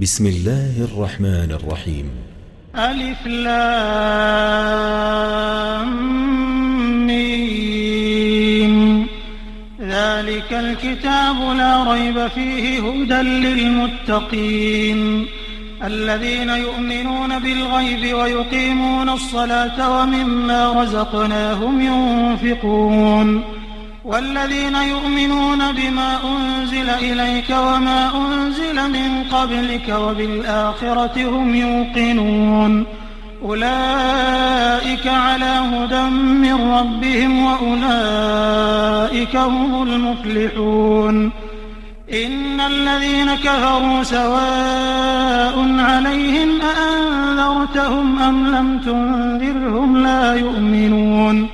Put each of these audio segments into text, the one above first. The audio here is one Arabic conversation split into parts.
بسم الله الرحمن الرحيم. ألف لام ميم. ذلك الكتاب لا ريب فيه هدى للمتقين الذين يؤمنون بالغيب ويقيمون الصلاة ومما رزقناهم ينفقون والذين يؤمنون بما أنزل إليك وما أنزل من قبلك وبالآخرة هم يوقنون أولئك على هدى من ربهم وأولئك هم المفلحون. إن الذين كفروا سواء عليهم أأنذرتهم أم لم تنذرهم لا يؤمنون.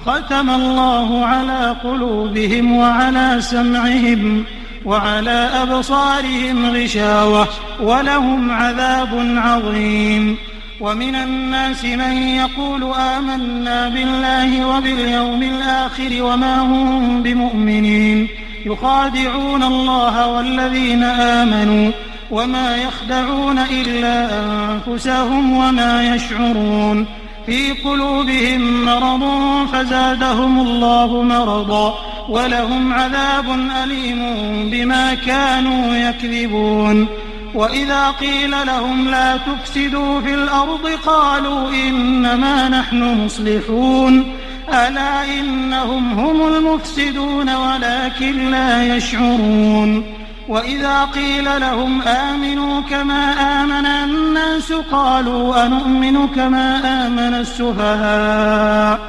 ختم الله على قلوبهم وعلى سمعهم وعلى أبصارهم غشاوة ولهم عذاب عظيم. ومن الناس من يقول آمنا بالله وباليوم الآخر وما هم بمؤمنين يخادعون الله والذين آمنوا وما يخدعون إلا أنفسهم وما يشعرون. في قلوبهم مرض فزادهم الله مرضا ولهم عذاب أليم بما كانوا يكذبون. وإذا قيل لهم لا تفسدوا في الأرض قالوا إنما نحن مصلحون ألا إنهم هم المفسدون ولكن لا يشعرون. وإذا قيل لهم آمنوا كما آمن الناس قالوا أنؤمن كما آمن السفهاء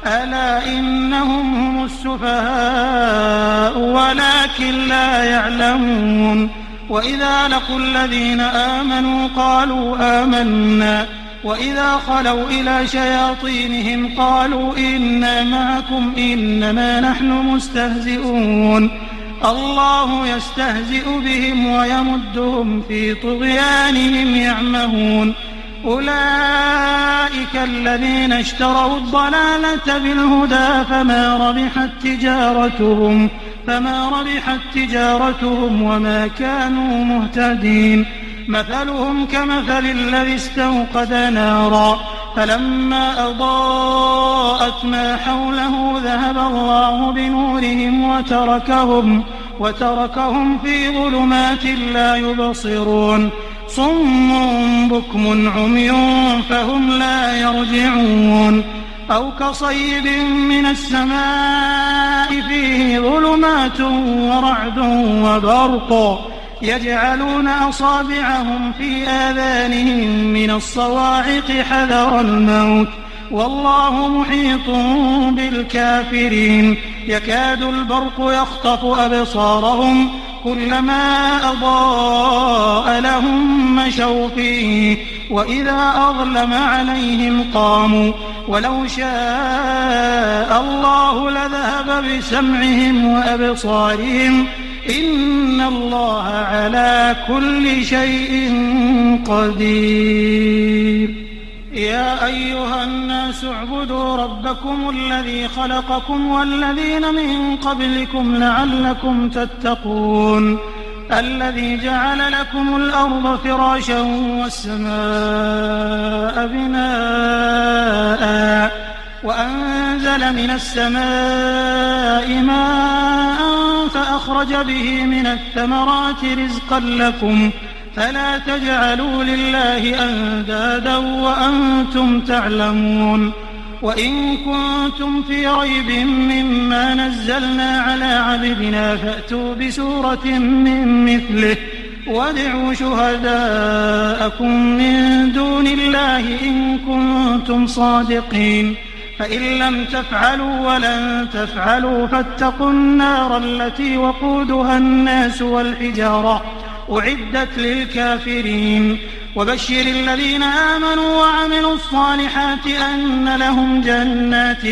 ألا إنهم هم السفهاء ولكن لا يعلمون. وإذا لقوا الذين آمنوا قالوا آمنا وإذا خلوا إلى شياطينهم قالوا إنا معكم إنما نحن مستهزئون. الله يستهزئ بهم ويمدهم في طغيانهم يعمهون. أولئك الذين اشتروا الضلالة بالهدى فما ربحت تجارتهم وما كانوا مهتدين. مثلهم كمثل الذي استوقد نارا فلما أضاءت ما حوله ذهب الله بنورهم وتركهم في ظلمات لا يبصرون. صم بكم عمي فهم لا يرجعون. أو كصيب من السماء فيه ظلمات ورعد وبرق يجعلون أصابعهم في آذانهم من الصواعق حذر الموت والله محيط بالكافرين. يكاد البرق يخطف أبصارهم كلما أضاء لهم مشوا فيه وإذا أظلم عليهم قاموا ولو شاء الله لذهب بسمعهم وأبصارهم إن الله على كل شيء قدير. يا أيها الناس اعبدوا ربكم الذي خلقكم والذين من قبلكم لعلكم تتقون. الذي جعل لكم الأرض فراشا والسماء بناء وأنزل من السماء ماء فأخرج به من الثمرات رزقا لكم فلا تجعلوا لله أندادا وأنتم تعلمون. وإن كنتم في ريب مما نزلنا على عبدنا فأتوا بسورة من مثله وادعوا شهداءكم من دون الله إن كنتم صادقين. فإن لم تفعلوا ولن تفعلوا فاتقوا النار التي وقودها الناس والحجارة أعدت للكافرين. وبشر الذين آمنوا وعملوا الصالحات أن لهم جنات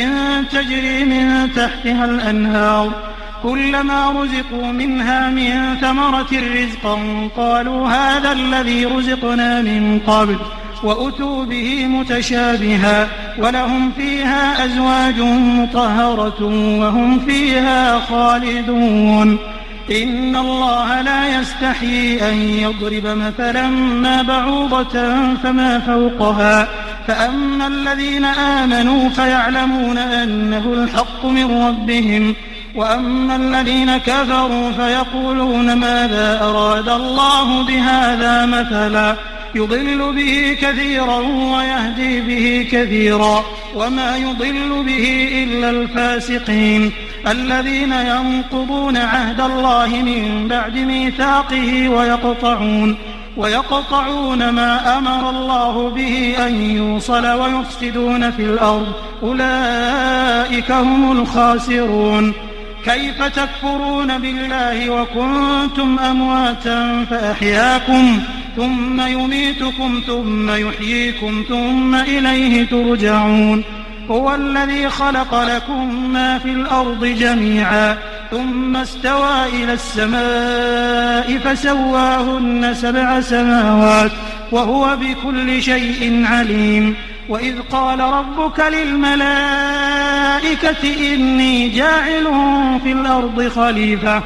تجري من تحتها الأنهار كلما رزقوا منها من ثمرة رزقا قالوا هذا الذي رزقنا من قبل وأتوا به متشابها ولهم فيها أزواج مطهرة وهم فيها خالدون. إن الله لا يستحيي أن يضرب مثلا ما بعوضة فما فوقها فأما الذين آمنوا فيعلمون أنه الحق من ربهم وأما الذين كفروا فيقولون ماذا أراد الله بهذا مثلا يضل به كثيرا ويهدي به كثيرا وما يضل به إلا الفاسقين الذين ينقضون عهد الله من بعد ميثاقه ويقطعون ما أمر الله به أن يوصل ويفسدون في الأرض أولئك هم الخاسرون كيف تكفرون بالله وكنتم أمواتا فأحياكم ثم يميتكم ثم يحييكم ثم إليه ترجعون هو الذي خلق لكم ما في الأرض جميعا ثم استوى إلى السماء فسواهن 7 سماوات وهو بكل شيء عليم وإذ قال ربك للملائكة إني جاعل في الأرض خليفة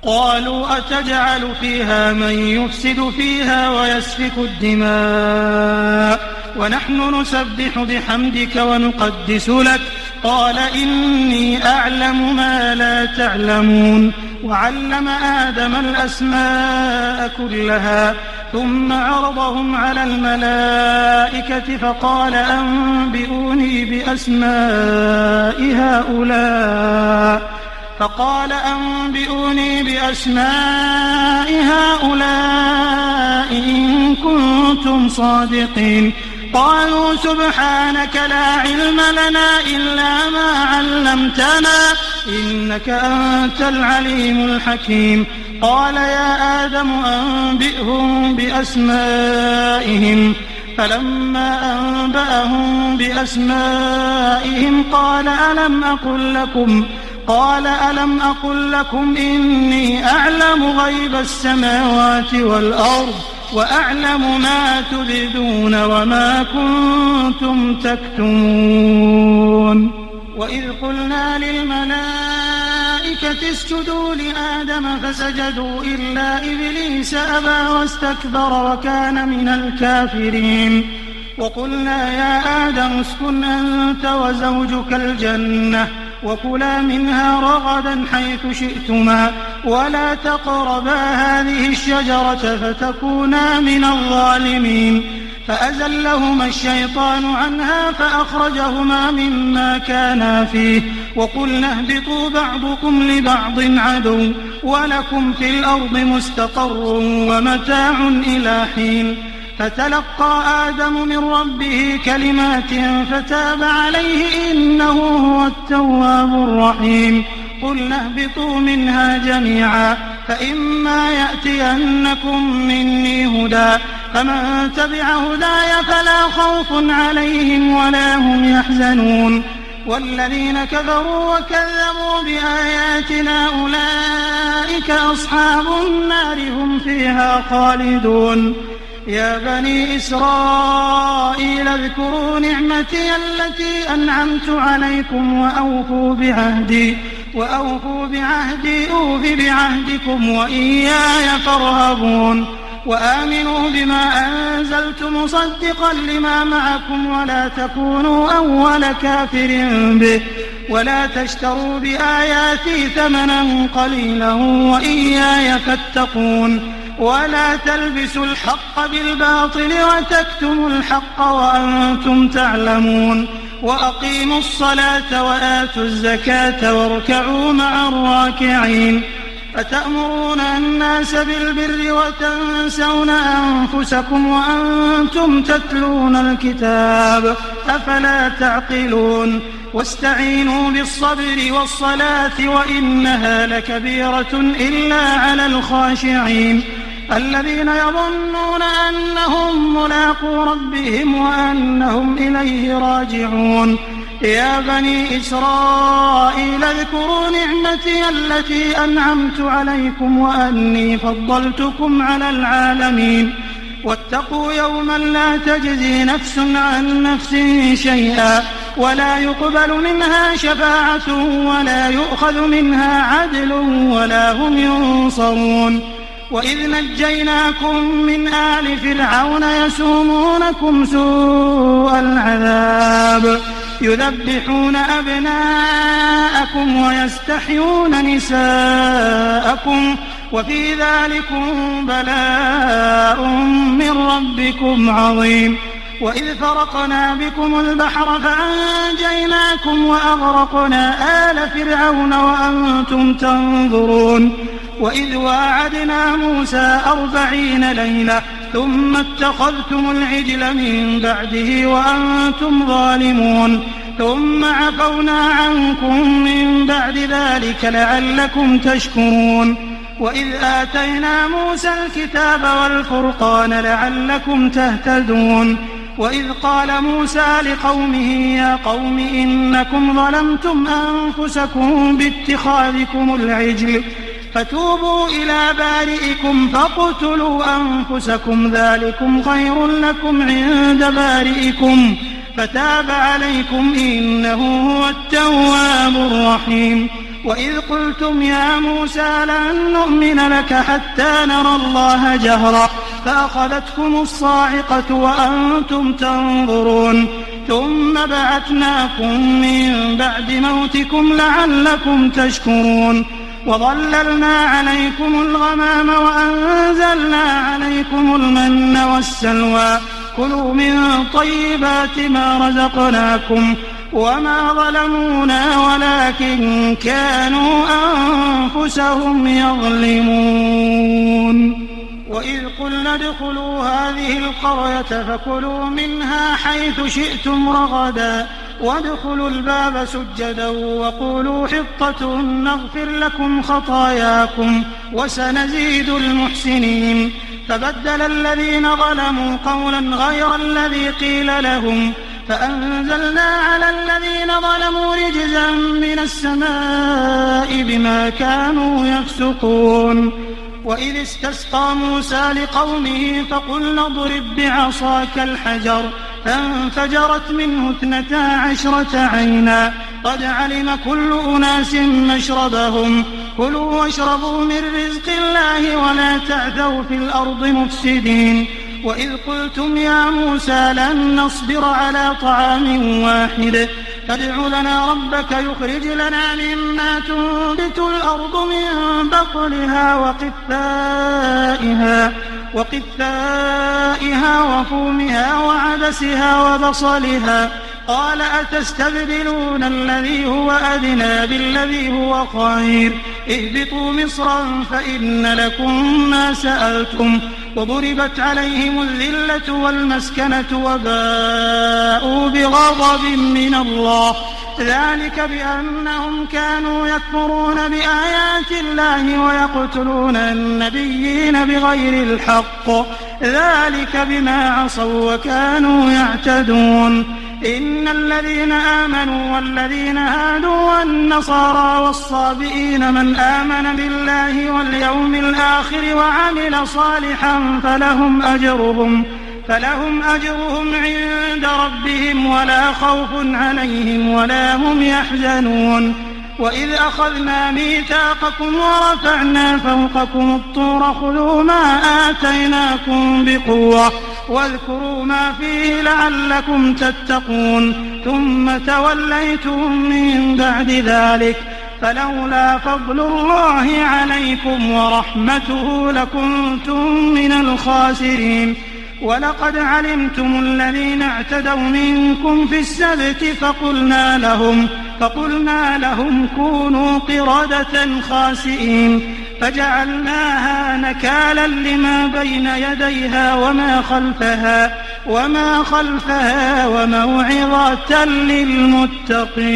قالوا أتجعل فيها من يفسد فيها ويسفك الدماء ونحن نسبح بحمدك ونقدس لك قال إني أعلم ما لا تعلمون وعلم آدم الأسماء كلها ثم عرضهم على الملائكة فقال أنبئوني بأسماء هؤلاء إن كنتم صادقين قالوا سبحانك لا علم لنا إلا ما علمتنا إنك أنت العليم الحكيم قال يا آدم أنبئهم بأسمائهم فلما أنبأهم بأسمائهم قال ألم أقل لكم إني أعلم غيب السماوات والأرض وأعلم ما تبدون وما كنتم تكتمون وإذ قلنا للملائكة اسجدوا لآدم فسجدوا إلا إبليس أبى واستكبر وكان من الكافرين وقلنا يا آدم اسكن أنت وزوجك الجنة وكلا منها رغدا حيث شئتما ولا تقربا هذه الشجرة فتكونا من الظالمين فأزلهما الشيطان عنها فأخرجهما مما كانا فيه وقلنا اهبطوا بعضكم لبعض عدو ولكم في الأرض مستقر ومتاع إلى حين فتلقى آدم من ربه كلمات فتاب عليه إنه هو التواب الرحيم قلنا اهبطوا منها جميعا فإما يأتينكم مني هدى فمن تبع هداي فلا خوف عليهم ولا هم يحزنون والذين كفروا وكذبوا بآياتنا أولئك أصحاب النار هم فيها خالدون يا بني إسرائيل اذكروا نعمتي التي أنعمت عليكم وأوفوا بعهدي أوف بعهدكم وإياي فارهبون وآمنوا بما أنزلت مصدقا لما معكم ولا تكونوا أول كافر به ولا تشتروا بآياتي ثمنا قليلا وإياي فاتقون ولا تلبسوا الحق بالباطل وتكتموا الحق وأنتم تعلمون وأقيموا الصلاة وآتوا الزكاة واركعوا مع الراكعين أتأمرون الناس بالبر وتنسون أنفسكم وأنتم تتلون الكتاب أفلا تعقلون واستعينوا بالصبر والصلاة وإنها لكبيرة إلا على الخاشعين الذين يظنون أنهم ملاقو ربهم وأنهم إليه راجعون يا بني إسرائيل اذكروا نعمتي التي أنعمت عليكم وأني فضلتكم على العالمين واتقوا يوما لا تجزي نفس عن نفس شيئا ولا يقبل منها شفاعة ولا يؤخذ منها عدل ولا هم ينصرون. وإذ نجيناكم من آل فرعون يسومونكم سوء العذاب يذبحون أبناءكم ويستحيون نساءكم وفي ذلكم بلاء من ربكم عظيم. وإذ فرقنا بكم البحر فأنجيناكم وأغرقنا آل فرعون وأنتم تنظرون. وإذ واعدنا موسى 40 ليلة ثم اتخذتم العجل من بعده وأنتم ظالمون ثم عفونا عنكم من بعد ذلك لعلكم تشكرون. وإذ آتينا موسى الكتاب والفرقان لعلكم تهتدون. وإذ قال موسى لقومه يا قوم إنكم ظلمتم أنفسكم باتخاذكم العجل فتوبوا إلى بارئكم فاقتلوا أنفسكم ذلكم خير لكم عند بارئكم فتاب عليكم إنه هو التواب الرحيم. وإذ قلتم يا موسى لن نؤمن لك حتى نرى الله جهرا فأخذتكم الصاعقة وأنتم تنظرون ثم بعثناكم من بعد موتكم لعلكم تشكرون. وظللنا عليكم الغمام وأنزلنا عليكم المن والسلوى كلوا من طيبات ما رزقناكم وما ظلمونا ولكن كانوا أنفسهم يظلمون. وإذ قلنا ادخلوا هذه القرية فكلوا منها حيث شئتم رغدا وادخلوا الباب سجدا وقولوا حطة نغفر لكم خطاياكم وسنزيد المحسنين. فبدل الذين ظلموا قولا غير الذي قيل لهم فأنزلنا على الذين ظلموا رجزا من السماء بما كانوا يفسقون. وإذ استسقى موسى لقومه فقلنا اضرب بعصاك الحجر فانفجرت منه 12 عينا قد علم كل أناس مشربهم كلوا واشربوا من رزق الله ولا تعثوا في الأرض مفسدين. وإذ قلتم يا موسى لن نصبر على طعام واحد فادع لنا ربك يخرج لنا مما تنبت الأرض من بقلها وقثائها وفومها وعدسها وبصلها قال أتستبدلون الذي هو أدنى بالذي هو خير اهبطوا مصرا فإن لكم ما سألتم وضربت عليهم الذلة والمسكنة وباءوا بغضب من الله ذلك بأنهم كانوا يكفرون بآيات الله ويقتلون النبيين بغير الحق ذلك بما عصوا وكانوا يعتدون. إن الذين آمنوا والذين هادوا والنصارى والصابئين من آمن بالله واليوم الآخر وعمل صالحا فلهم أجرهم عند ربهم ولا خوف عليهم ولا هم يحزنون. وإذ أخذنا ميثاقكم ورفعنا فوقكم الطور خذوا ما آتيناكم بقوة واذكروا ما فيه لعلكم تتقون ثم توليتم من بعد ذلك فلولا فضل الله عليكم ورحمته لكنتم من الخاسرين. ولقد علمتم الذين اعتدوا منكم في السبت فقلنا لهم كونوا قردة خاسئين فجعلناها نكالا لما بين يديها وما خلفها وموعظة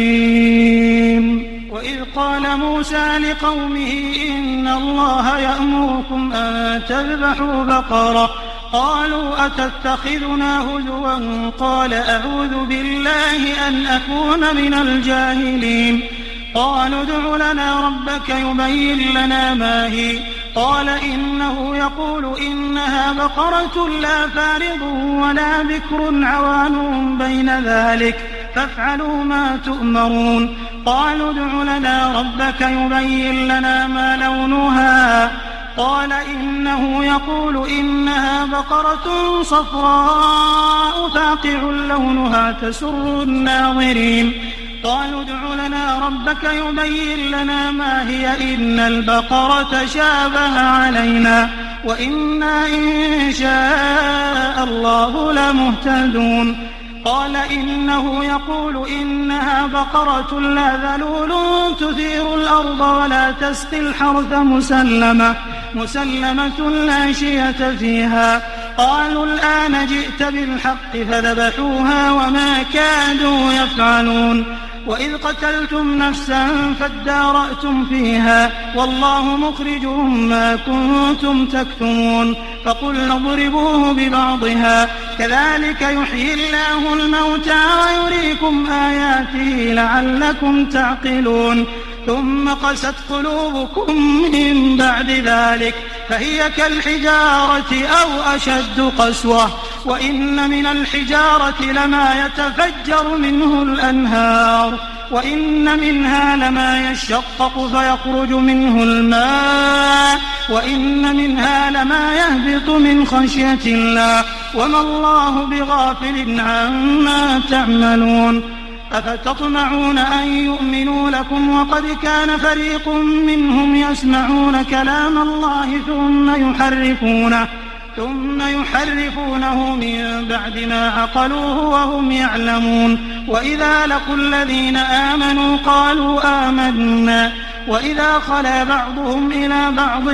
للمتقين. وإذ قال موسى لقومه إن الله يأمركم أن تذبحوا بقرة قالوا أتتخذنا هزوا قال أعوذ بالله أن أكون من الجاهلين. قالوا ادع لنا ربك يبين لنا ما هي قال إنه يقول إنها بقرة لا فارض ولا بكر عوان بين ذلك فافعلوا ما تؤمرون قالوا ادع لنا ربك يبين لنا ما لونها قال إنه يقول إنها بقرة صفراء فاقع لونها تسر الناظرين قالوا ادع لنا ربك يبين لنا ما هي إن البقرة شابه علينا وإنا إن شاء الله لمهتدون قال إنه يقول إنها بقرة لا ذلول تثير الأرض ولا تسقي الحرث مسلمة لا شية فيها قالوا الآن جئت بالحق فذبحوها وما كادوا يفعلون وإذ قتلتم نفسا فادارأتم فيها والله مخرج ما كنتم تكتمون فقلنا اضربوه ببعضها كذلك يحيي الله الموتى ويريكم آياته لعلكم تعقلون ثم قست قلوبكم من بعد ذلك فهي كالحجارة أو أشد قسوة وإن من الحجارة لما يتفجر منه الأنهار وإن منها لما يشقق فيخرج منه الماء وإن منها لما يهبط من خشية الله وما الله بغافل عما تعملون أفتطمعون أن يؤمنوا لكم وقد كان فريق منهم يسمعون كلام الله ثم يحرفونه من بعد ما عقلوه وهم يعلمون وإذا لقوا الذين آمنوا قالوا آمنا وإذا خلا بعضهم إلى بعض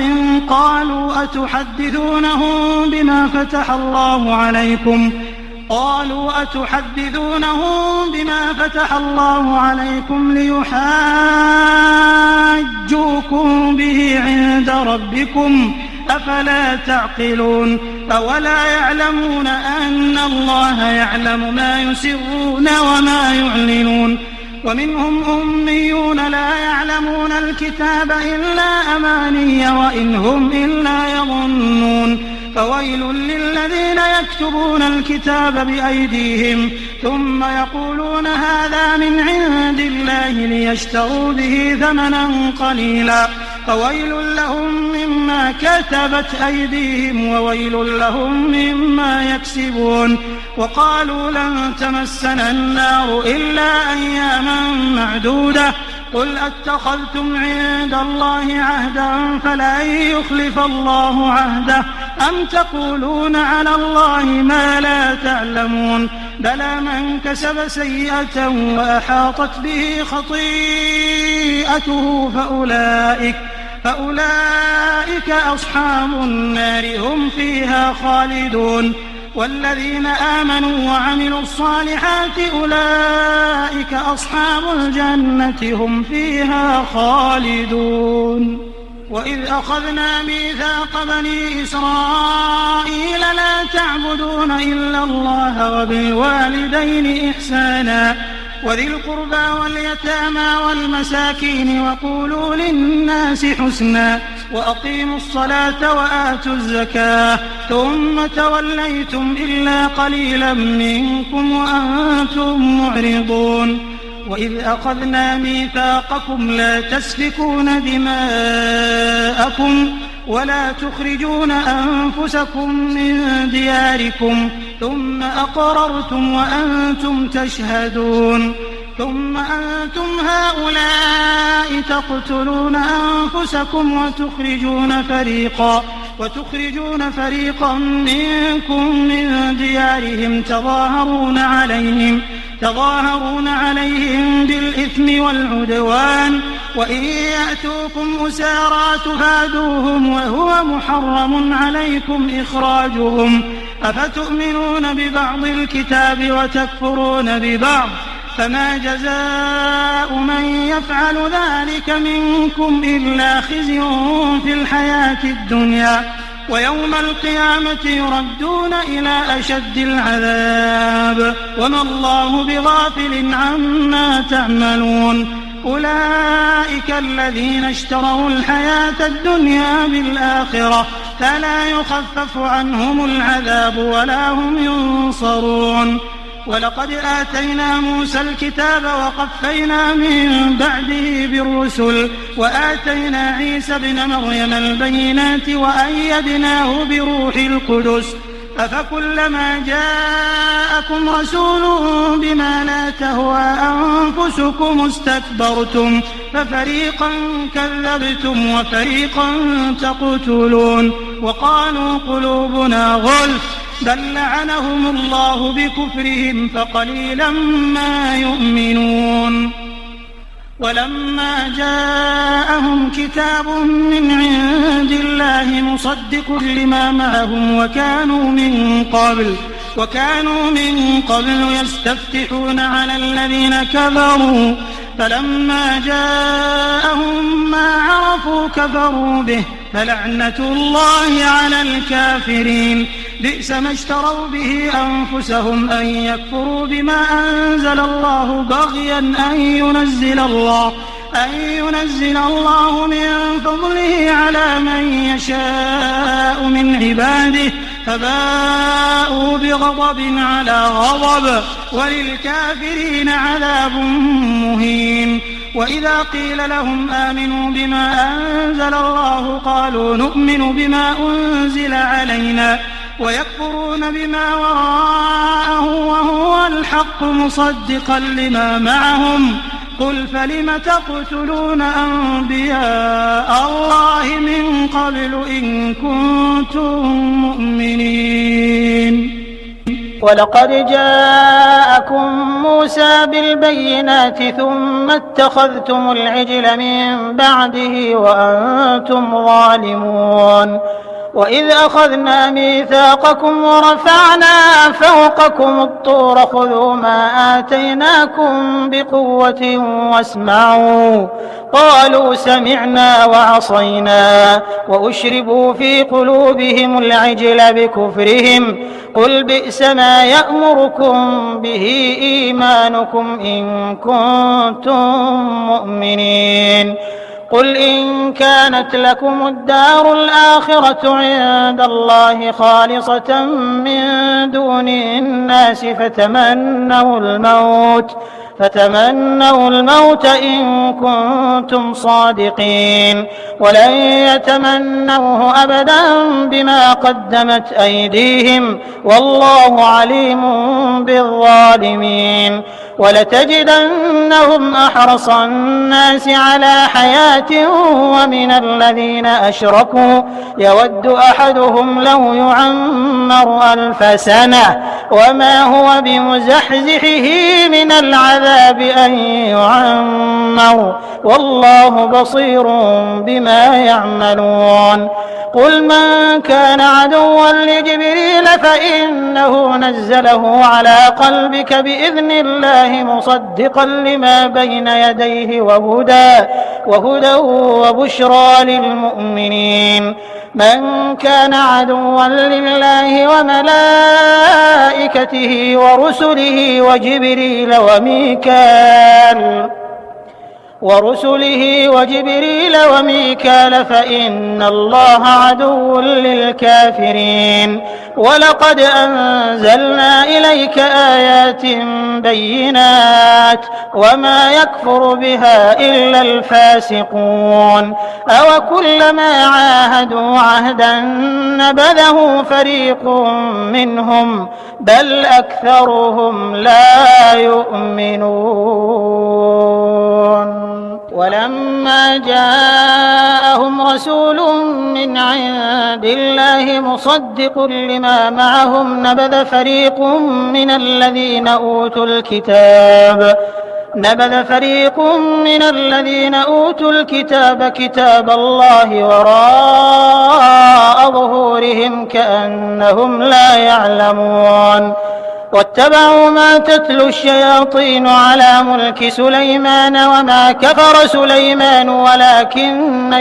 قالوا أتحدثونهم بما فتح الله عليكم ليحاجوكم به عند ربكم أفلا تعقلون أولا يعلمون أن الله يعلم ما يسرون وما يعلنون ومنهم أميون لا يعلمون الكتاب إلا أماني وإن هم إلا يظنون فويل للذين يكتبون الكتاب بأيديهم ثم يقولون هذا من عند الله ليشتروا به ثمنا قليلا فويل لهم مما كتبت أيديهم وويل لهم مما يكسبون وقالوا لن تمسنا النار إلا أياما معدودة قل أتخذتم عند الله عهدا فلن يخلف الله عهده أم تقولون على الله ما لا تعلمون بلى من كسب سيئة وأحاطت به خطيئته فأولئك أصحاب النار هم فيها خالدون والذين آمنوا وعملوا الصالحات أولئك أصحاب الجنة هم فيها خالدون وإذ أخذنا ميثاق بني إسرائيل لا تعبدون إلا الله وبالوالدين إحسانا وذي القربى واليتامى والمساكين وقولوا للناس حسنا وأقيموا الصلاة وآتوا الزكاة ثم توليتم إلا قليلا منكم وأنتم معرضون وإذ أخذنا ميثاقكم لا تسفكون دماءكم ولا تخرجون أنفسكم من دياركم ثم أقررتم وأنتم تشهدون ثم أنتم هؤلاء تقتلون أنفسكم وتخرجون فريقا منكم من ديارهم تظاهرون عليهم بالإثم والعدوان وإن يأتوكم أسارى تفادوهم وهو محرم عليكم إخراجهم أفتؤمنون ببعض الكتاب وتكفرون ببعض فما جزاء من يفعل ذلك منكم إلا خزي في الحياة الدنيا ويوم القيامة يردون إلى أشد العذاب وما الله بغافل عما تعملون أولئك الذين اشتروا الحياة الدنيا بالآخرة فلا يخفف عنهم العذاب ولا هم ينصرون ولقد آتينا موسى الكتاب وقفينا من بعده بالرسل وآتينا عيسى ابن مريم البينات وأيدناه بروح القدس أفكلما جاءكم رسول بما لا تهوى أنفسكم استكبرتم ففريقا كذبتم وفريقا تقتلون وقالوا قلوبنا غلف بل لعنهم الله بكفرهم فقليلا ما يؤمنون ولما جاءهم كتاب من عند الله مصدق لما معهم وكانوا من قبل يستفتحون على الذين كفروا فلما جاءهم ما عرفوا كفروا به فلعنة الله على الكافرين بئس ما اشتروا به أنفسهم أن يكفروا بما أنزل الله بغيا أن ينزل الله من فضله على من يشاء من عباده فباءوا بغضب على غضب وللكافرين عذاب مهين وإذا قيل لهم آمنوا بما أنزل الله قالوا نؤمن بما أنزل علينا ويكفرون بما وراءه وهو الحق مصدقا لما معهم قل فلم تقتلون أنبياء الله من قبل إن كنتم مؤمنين ولقد جاءكم موسى بالبينات ثم اتخذتم العجل من بعده وأنتم ظالمون وإذ أخذنا ميثاقكم ورفعنا فوقكم الطور خذوا ما آتيناكم بقوة واسمعوا قالوا سمعنا وعصينا وأشربوا في قلوبهم العجل بكفرهم قل بئس ما يأمركم به إيمانكم إن كنتم مؤمنين قل إن كانت لكم الدار الآخرة عند الله خالصة من دون الناس فتمنوا الموت إن كنتم صادقين ولن يتمنوه أبدا بما قدمت أيديهم والله عليم بالظالمين ولتجدنهم أحرص الناس على حياة ومن الذين أشركوا يود أحدهم لو يعمر 1000 سنة وما هو بمزحزحه من العذاب أن يعمر والله بصير بما يعملون قل من كان عدوا لجبريل فإنه نزله على قلبك بإذن الله مصدقا لما بين يديه وهدى وبشرى للمؤمنين من كان عدوا لله وملائكته ورسله وجبريل وميكال فإن الله عدو للكافرين ولقد أنزلنا إليك آيات بينات وما يكفر بها إلا الفاسقون أوكلما عاهدوا عهدا نبذه فريق منهم بل أكثرهم لا يؤمنون ولما جاءهم رسول من عند الله مصدق لما معهم نبذ فريق من الذين أوتوا الكتاب كتاب الله وراء ظهورهم كأنهم لا يعلمون واتبعوا ما تتلو الشياطين على ملك سليمان وما كفر سليمان ولكن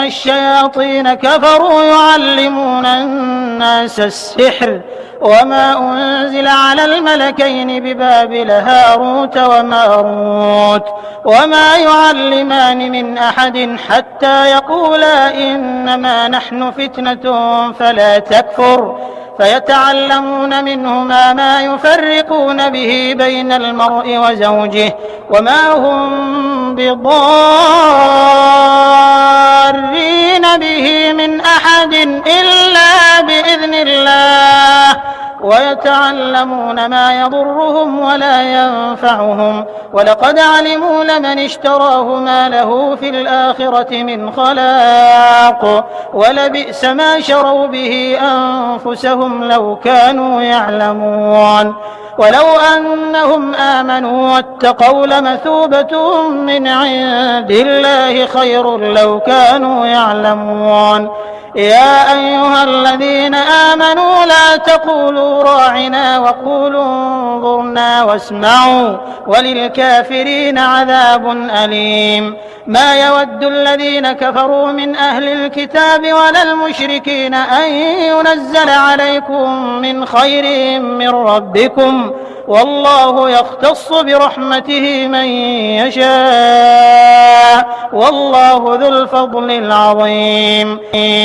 الشياطين كفروا يعلمون الناس السحر وما أنزل على الملكين ببابل هاروت وماروت وما يعلمان من أحد حتى يقولا إنما نحن فتنة فيتعلمون منهما ما يفرقون به بين المرء وزوجه وما هم بضارين به من أحد إلا بإذن الله ويتعلمون ما يضرهم ولا ينفعهم ولقد علموا لمن اشتراه ما له في الآخرة من خلاق ولبئس ما شروا به أنفسهم لو كانوا يعلمون ولو أنهم آمنوا واتقوا لمثوبة من عند الله خير لو كانوا يعلمون يا أيها الذين آمنوا لا تقولوا راعنا وقولوا انظرنا واسمعوا وللكافرين عذاب أليم ما يود الذين كفروا من أهل الكتاب ولا المشركين أن ينزل عليكم من خير من ربكم والله يختص برحمته من يشاء والله ذو الفضل العظيم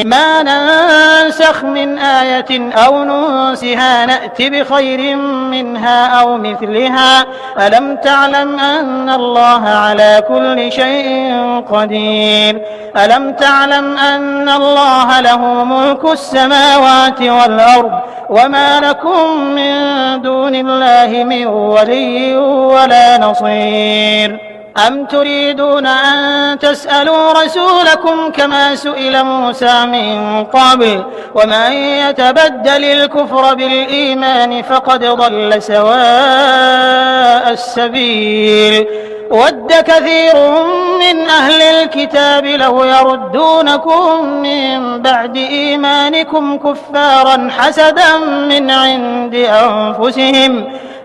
ما ننسخ من آية أو ننسها نأت بخير منها أو مثلها ألم تعلم أن الله على كل شيء قدير ألم تعلم أن الله له ملك السماوات والأرض وما لكم من دون الله من ولي ولا نصير أم تريدون أن تسألوا رسولكم كما سئل موسى من قبل ومن يتبدل الكفر بالإيمان فقد ضل سواء السبيل ود كثير من أهل الكتاب لو يردونكم من بعد إيمانكم كفارا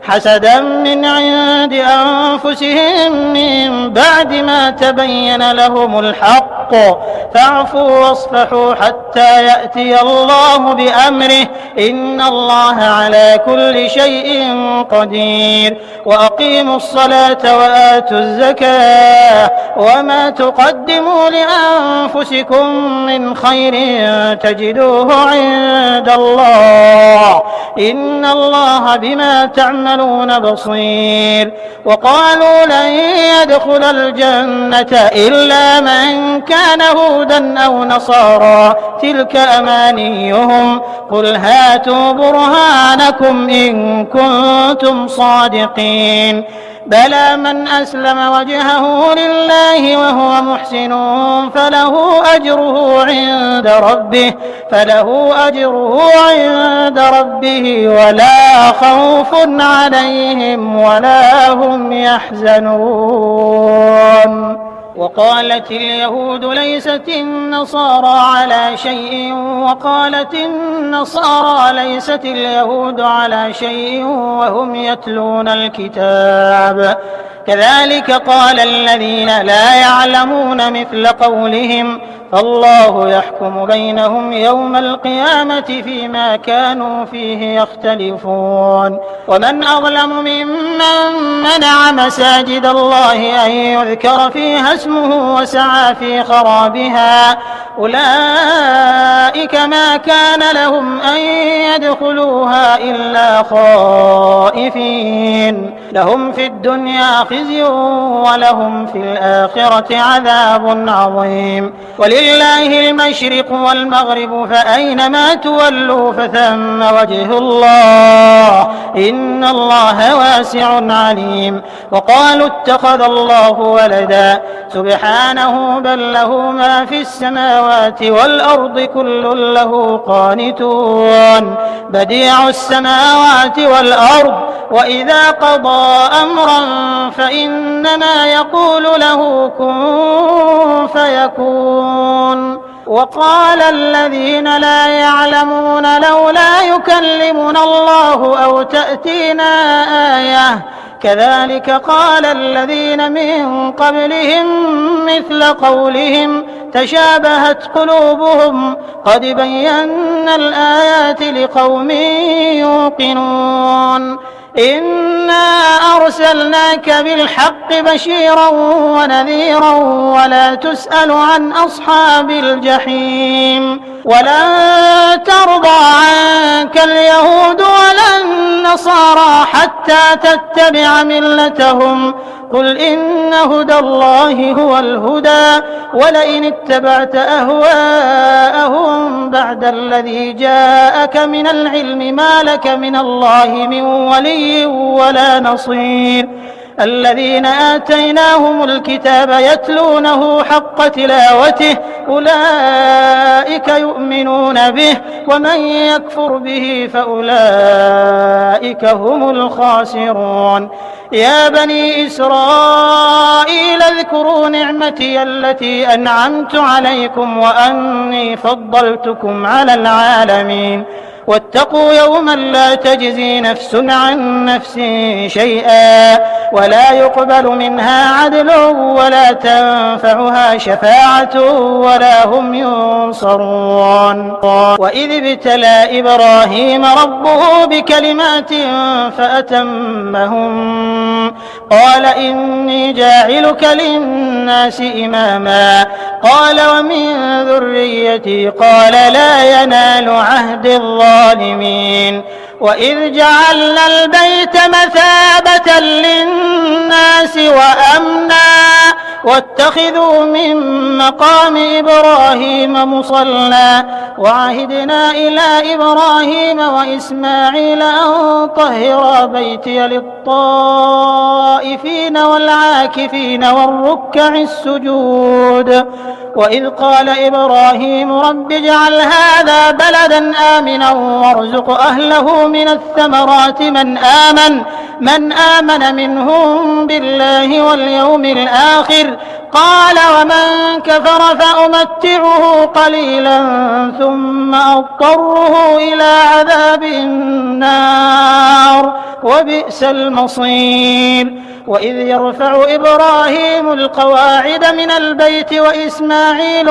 حسدا من عند أنفسهم من بعد ما تبين لهم الحق فاعفوا واصفحوا حتى يأتي الله بأمره إن الله على كل شيء قدير وأقيموا الصلاة وآتوا الزكاة وما تقدموا لأنفسكم من خير تجدوه عند الله إن الله بما تعملون بصير وقالوا لن يدخل الجنة إلا من كان هودا أو نصارى تلك أمانيهم قل هاتوا برهانكم إن كنتم صادقين بلى من أسلم وجهه لله وهو محسن فله أجره عند ربه ولا خوف عليهم ولا هم يحزنون وقالت اليهود ليست النصارى على شيء وقالت النصارى ليست اليهود على شيء وهم يتلون الكتاب كذلك قال الذين لا يعلمون مثل قولهم فالله يحكم بينهم يوم القيامة فيما كانوا فيه يختلفون ومن أظلم ممن منع مساجد الله أن يذكر فيها اسمه وسعى في خرابها أولئك ما كان لهم أن يدخلوها إلا خائفين لهم في الدنيا خزي ولهم في الآخرة عذاب عظيم ولله المشرق والمغرب فأينما تولوا فثم وجه الله إن الله واسع عليم وقالوا اتخذ الله ولدا سبحانه بل له ما في السماوات والأرض كل له قانتون بديع السماوات والأرض وإذا قضى أمرا فإنما يقول له كن فيكون وقال الذين لا يعلمون لولا يكلمنا الله أو تأتينا آية كذلك قال الذين من قبلهم مثل قولهم تشابهت قلوبهم قد بينا الآيات لقوم يوقنون إنا أرسلناك بالحق بشيرا ونذيرا ولا تسأل عن أصحاب الجحيم ولن ترضى عنك اليهود ولا النصارى حتى تتبع ملتهم قل إن هدى الله هو الهدى ولئن اتبعت أهواءهم بعد الذي جاءك من العلم ما لك من الله من ولي ولا نصير الذين آتيناهم الكتاب يتلونه حق تلاوته أولئك يؤمنون به ومن يكفر به فأولئك هم الخاسرون يا بني إسرائيل اذكروا نعمتي التي أنعمت عليكم وأني فضلتكم على العالمين واتقوا يوما لا تجزي نفس عن نفس شيئا ولا يقبل منها عدل ولا تنفعها شفاعة ولا هم ينصرون وإذ ابتلى إبراهيم ربه بكلمات فأتمهم قال إني جاعلك للناس إماما قال ومن ذريتي قال لا ينال عهد الظالمين وإذ جعلنا البيت مثابة للناس وأمنا واتخذوا من مقام إبراهيم مصلى وعهدنا إلى إبراهيم وإسماعيل أن طهرا بيتي للطائفين والعاكفين والركع السجود وإذ قال إبراهيم رب اجعل هذا بلدا آمنا وارزق أهله من الثمرات من آمن منهم بالله واليوم الآخر قال ومن كفر فأمتعه قليلا ثم أضطره إلى عذاب النار وبئس المصير وإذ يرفع إبراهيم القواعد من البيت وإسماعيل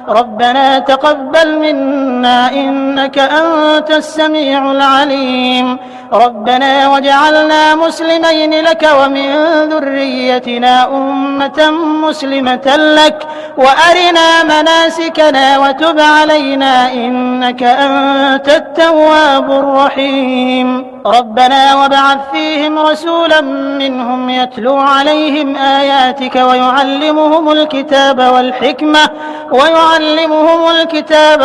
ربنا تقبل منا إنك أنت السميع العليم ربنا واجعلنا مسلمين لك ومن ذريتنا أمة مسلمة لك وأرنا مناسكنا وتب علينا إنك أنت التواب الرحيم ربنا وابعث فيهم رسولا منهم يتلو عليهم آياتك ويعلمهم الكتاب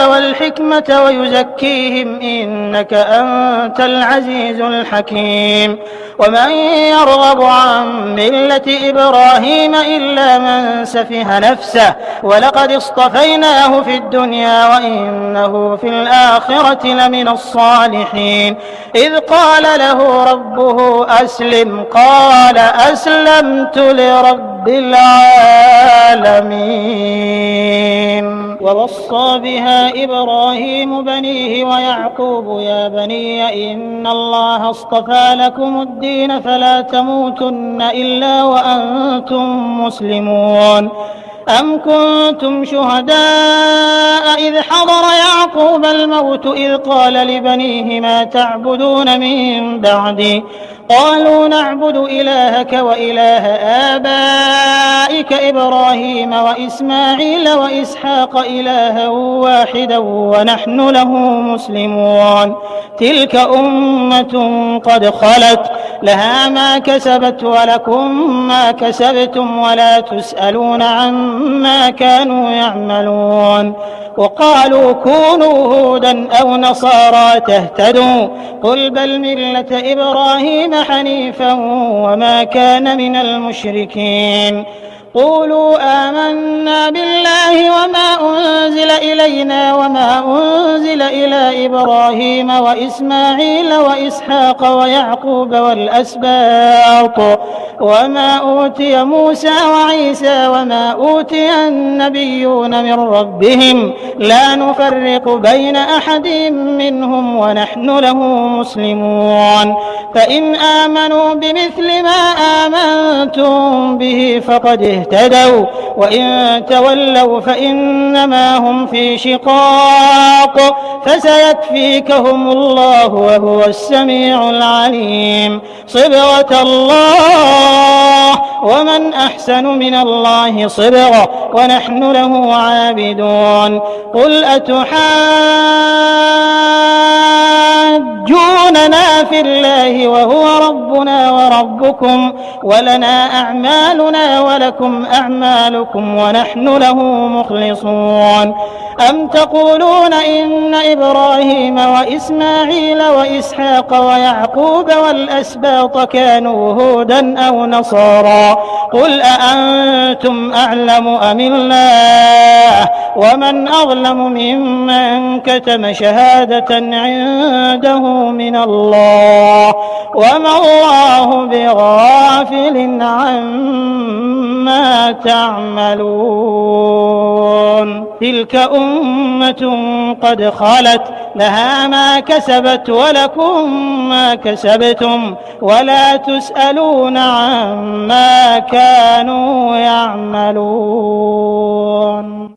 والحكمة ويزكيهم إنك أنت العزيز الحكيم ومن يرغب عن ملة إبراهيم إلا من سفه نفسه ولقد اصطفيناه في الدنيا وإنه في الآخرة لمن الصالحين إذ قال له ربه أسلم قال أسلمت لرب العالمين ووصى بها إبراهيم بنيه ويعقوب يا بني إن الله اصطفى لكم الدين فلا تموتن إلا وأنتم مسلمون أم كنتم شهداء إذ حضر يعقوب الموت إذ قال لبنيه ما تعبدون من بعدي قالوا نعبد إلهك وإله آبائك إبراهيم وإسماعيل وإسحاق إلها واحدا ونحن له مسلمون تلك أمة قد خلت لها ما كسبت ولكم ما كسبتم ولا تسألون عما كانوا يعملون وقالوا كونوا هودا أو نصارى تهتدوا قل بل ملة إبراهيم حنيفا وما كان من المشركين قولوا آمنا بالله وما أنزل إلينا وما أنزل إلى إبراهيم وإسماعيل وإسحاق ويعقوب والأسباط وما أوتي موسى وعيسى وما أوتي النبيون من ربهم لا نفرق بين أحد منهم ونحن له مسلمون فإن آمنوا بمثل ما آمنتم به فقد اهتدوا وإن تولوا فإنما هم في شقاق فسيكفيكهم الله وهو السميع العليم صبغة الله ومن أحسن من الله صبغة ونحن له عابدون قل أتحاجوننا في الله وهو ربنا وربكم ولنا أعمالنا ولكم أعمالكم ونحن له مخلصون أم تقولون إن إبراهيم وإسماعيل وإسحاق ويعقوب والأسباط كانوا هودا أو نصارى قل أأنتم أعلم أم الله ومن أظلم ممن كتم شهادة عنده من الله وما الله بغافل عما تعملون تلك أمة قد خلت لها ما كسبت ولكم ما كسبتم ولا تسألون عما كانوا يعملون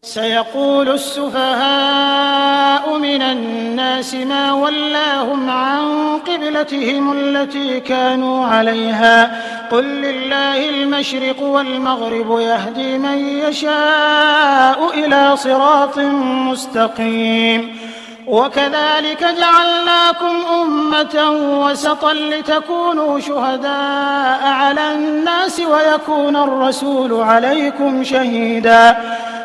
سيقول السفهاء من الناس ما ولاهم عن قبلتهم التي كانوا عليها قل لله المشرق والمغرب يهدي من يشاء إلى صراط مستقيم وكذلك جعلناكم أمة وسطا لتكونوا شهداء على الناس ويكون الرسول عليكم شهيدا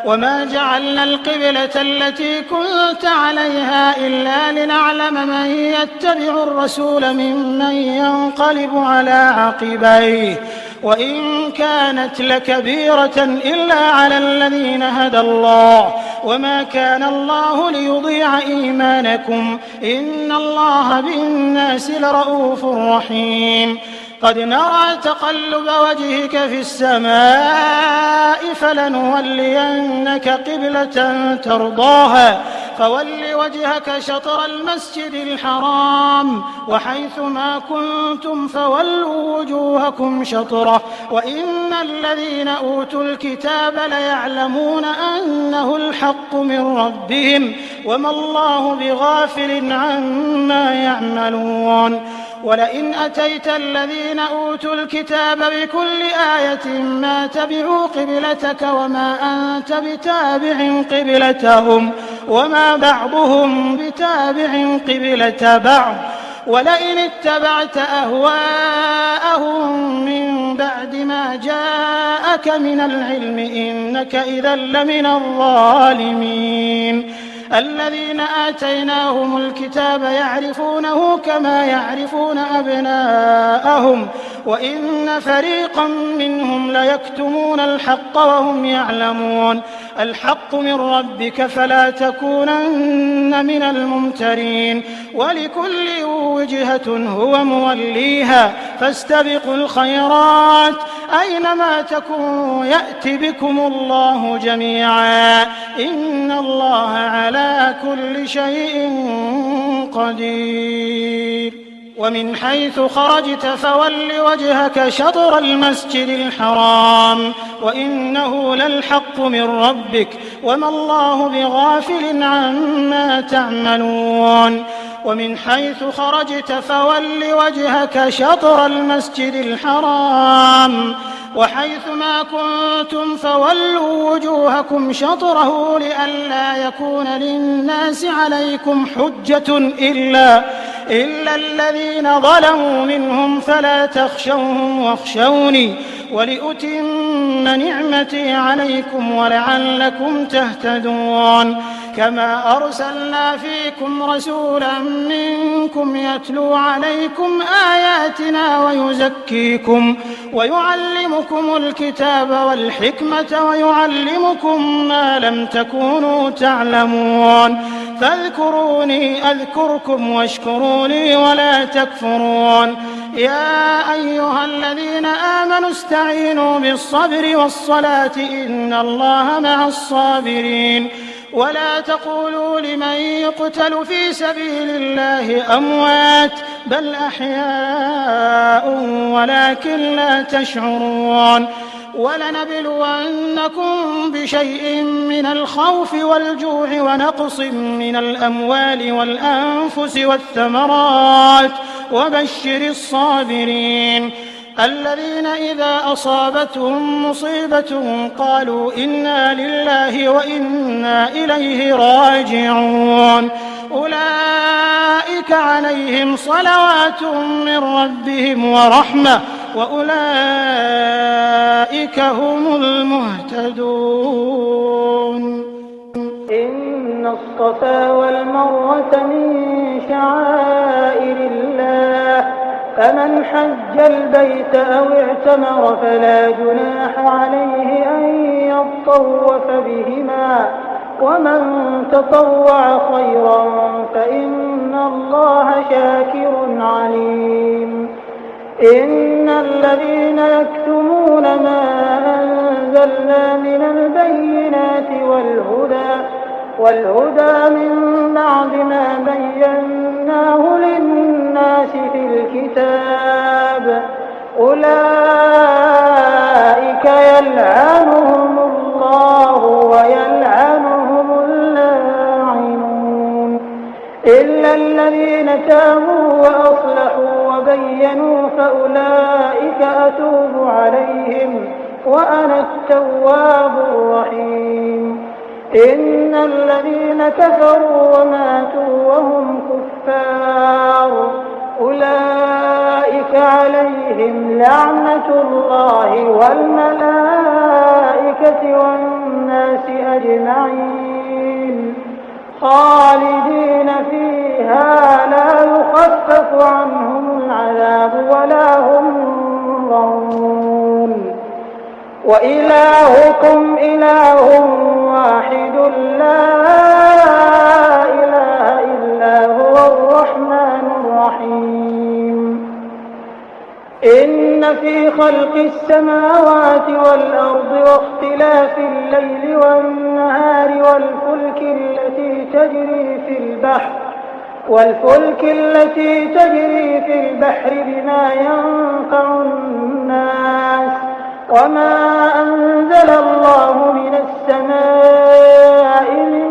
وما جعلنا القبلة التي كنت عليها إلا لنعلم من يتبع الرسول ممن ينقلب على عقبيه وإن كانت لكبيرة إلا على الذين هدى الله وما كان الله ليضيع إيمانكم إن الله بالناس لرؤوف رحيم قد نرى تقلب وجهك في السماء فلنولينك قبلة ترضاها فول وجهك شطر المسجد الحرام وحيث ما كنتم فولوا وجوهكم شطره وإن الذين أوتوا الكتاب ليعلمون أنه الحق من ربهم وما الله بغافل عما يعملون ولئن أتيت الذين أوتوا الكتاب بكل آية ما تبعوا قبلتك وما أنت بتابع قبلتهم وما بعضهم بتابع قبلة بعض ولئن اتبعت أهواءهم من بعد ما جاءك من العلم إنك إذا لمن الظالمين الذين آتيناهم الكتاب يعرفونه كما يعرفون أبناءهم وإن فريقا منهم ليكتمون الحق وهم يعلمون الحق من ربك فلا تكونن من الممترين ولكل وجهة هو موليها فاستبقوا الخيرات أينما تكونوا يأت بكم الله جميعا إن الله على كل شيء قدير ومن حيث خرجت فول وجهك شطر المسجد الحرام وإنه للحق من ربك وما الله بغافل عما تعملون ومن حيث خرجت فول وجهك شطر المسجد الحرام وحيث ما كنتم فولوا وجوهكم شطره لئلا يكون للناس عليكم حجة إلا الذين ظلموا منهم فلا تخشوهم واخشوني ولأتم نعمتي عليكم ولعلكم تهتدون كما أرسلنا فيكم رسولا منكم يتلو عليكم آياتنا ويزكيكم ويعلمكم الكتاب والحكمة ويعلمكم ما لم تكونوا تعلمون فاذكروني أذكركم واشكروا لي ولا تكفرون يا أيها الذين آمنوا استعينوا بالصبر والصلاة إن الله مع الصابرين ولا تقولوا لمن يقتل في سبيل الله أموات بل أحياء ولكن لا تشعرون ولنبلونكم بشيء من الخوف والجوع ونقص من الأموال والأنفس والثمرات وبشر الصابرين الذين إذا أصابتهم مصيبة قالوا إنا لله وإنا إليه راجعون أولئك عليهم صلوات من ربهم ورحمة وأولئك هم المهتدون إن الصفا والمروة من شعائر الله فمن حج البيت أو اعتمر فلا جناح عليه أن يطوف بهما ومن تطوع خيرا فإن الله شاكر عليم إن الذين يكتمون ما أنزلنا من البينات والهدى من بعد ما بيناه للناس في الكتاب أولئك يلعنهم الله ويلعنهم اللاعنون إلا الذين تابوا وأصلحوا وبينوا فأولئك أتوب عليهم وأنا التواب الرحيم إن الذين كفروا وماتوا وهم كفار أولئك عليهم لعنة الله والملائكة والناس أجمعين خالدين فيها لا يخفف عنهم العذاب ولا هم ينظرون وإلهكم إله واحد لا إله إلا هو الرحمن الرحيم إن في خلق السماوات والأرض واختلاف الليل والنهار والفلك التي تجري في البحر بما ينفع الناس وما أنزل الله من السماء من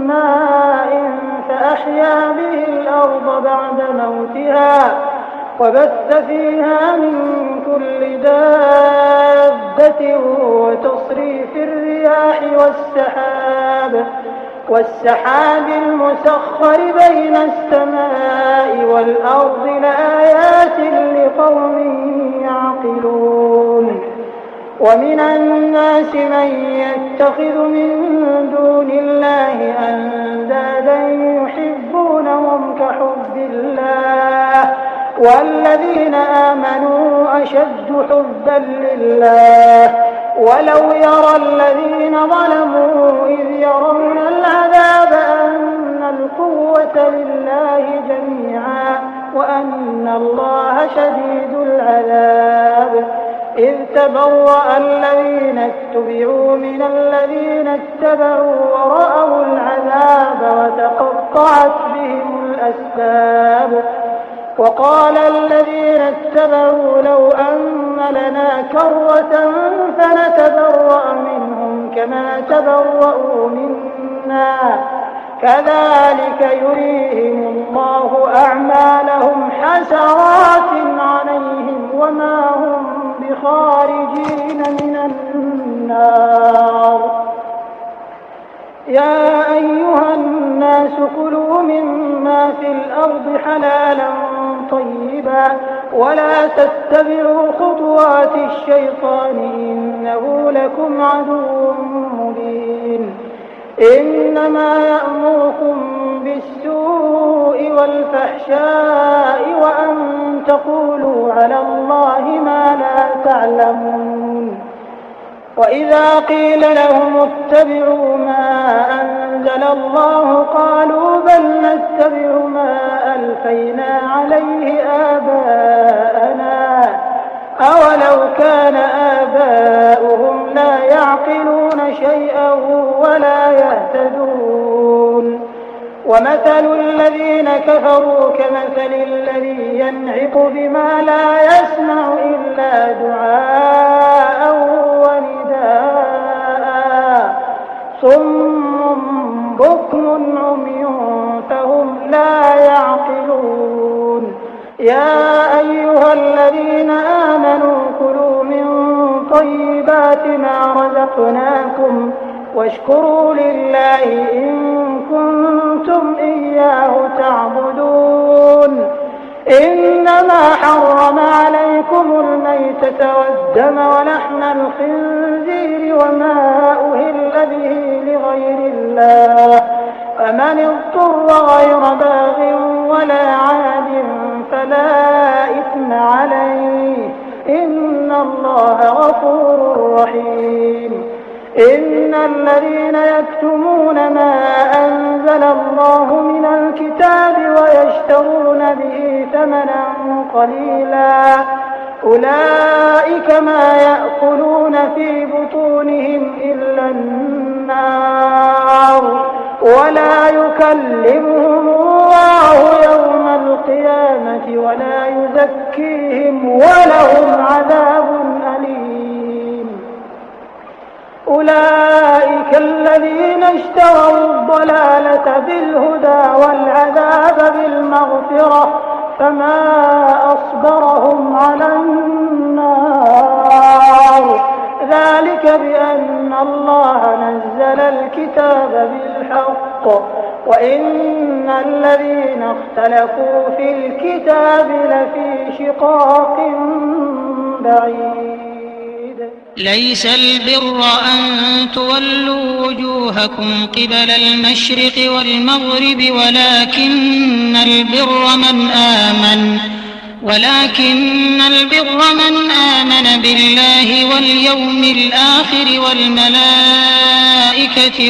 ماء فأحيا به الأرض بعد موتها وبث فيها من كل دابة وتصريف الرياح والسحاب المسخر بين السماء والأرض لآيات لقوم يعقلون ومن الناس من يتخذ من دون الله أندادا يحبونهم كحب الله والذين آمنوا أشد حبا لله ولو يرى الذين ظلموا إذ يرون العذاب أن القوة لله جميعا وأن الله شديد العذاب إذ تبرأ الذين اتبعوا من الذين اتبعوا ورأوا العذاب وتقطعت بهم الأسباب وقال الذين اتبعوا لو أن لنا كرة فنتبرأ منهم كما تبرأوا منا كذلك يريهم الله أعمالهم حسرات عليهم وما هم بخارجين من النار يا أيها الناس كلوا مما في الأرض حلالا طيبا ولا تتبعوا خطوات الشيطان إنه لكم عدو مبين إنما يأمركم بالسوء والفحشاء وأن تقولوا على الله ما لا تعلمون وإذا قيل لهم اتبعوا ما أنزل الله قالوا بل نتبع ما ألفينا عليه آباءنا أولو كان آباؤهم لا يعقلون شيئا ولا يهتدون ومثل الذين كفروا كمثل الذي ينعق بما لا يسمع إلا دعاء ونداء صم بكم عمي فهم لا يعقلون يا أيها الذين آمنوا كلوا من طيبات ما رزقناكم واشكروا لله إن كنتم إياه تعبدون إنما حرم عليكم الميتة والدم ولحم الخنزير وما أهل به لغير الله فمن اضطر غير باغ ولا عاد فلا إثم عليه إن الله غفور رحيم إن الذين يكتمون ما أنزل الله من الكتاب ويشترون به ثمنا قليلا أولئك ما يأكلون في بطونهم إلا النار ولا يكلمهم الله يوم القيامة ولا يزكيهم ولهم عذاب أليم أولئك الذين اشتروا الضلالة بالهدى والعذاب بالمغفرة فما أصبرهم على النار ذلك بأن الله نزل الكتاب بالحق وإن الذين اختلفوا في الكتاب لفي شقاق بعيد ليس البر أن تولوا وجوهكم قبل المشرق والمغرب ولكن البر من آمن بالله واليوم الآخر والملائكة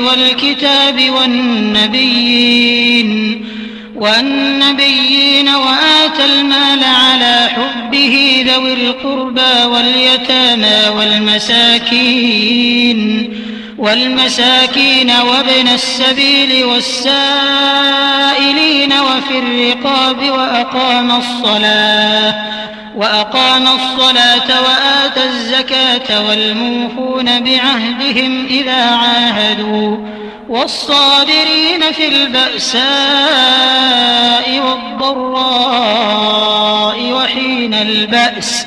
والكتاب والنبيين وآتى المال على حبه ذوي القربى واليتامى والمساكين وابن السبيل والسائلين وفي الرقاب وأقام الصلاة وآتى الزكاة والموفون بعهدهم إذا عاهدوا والصابرين في البأساء والضراء وحين البأس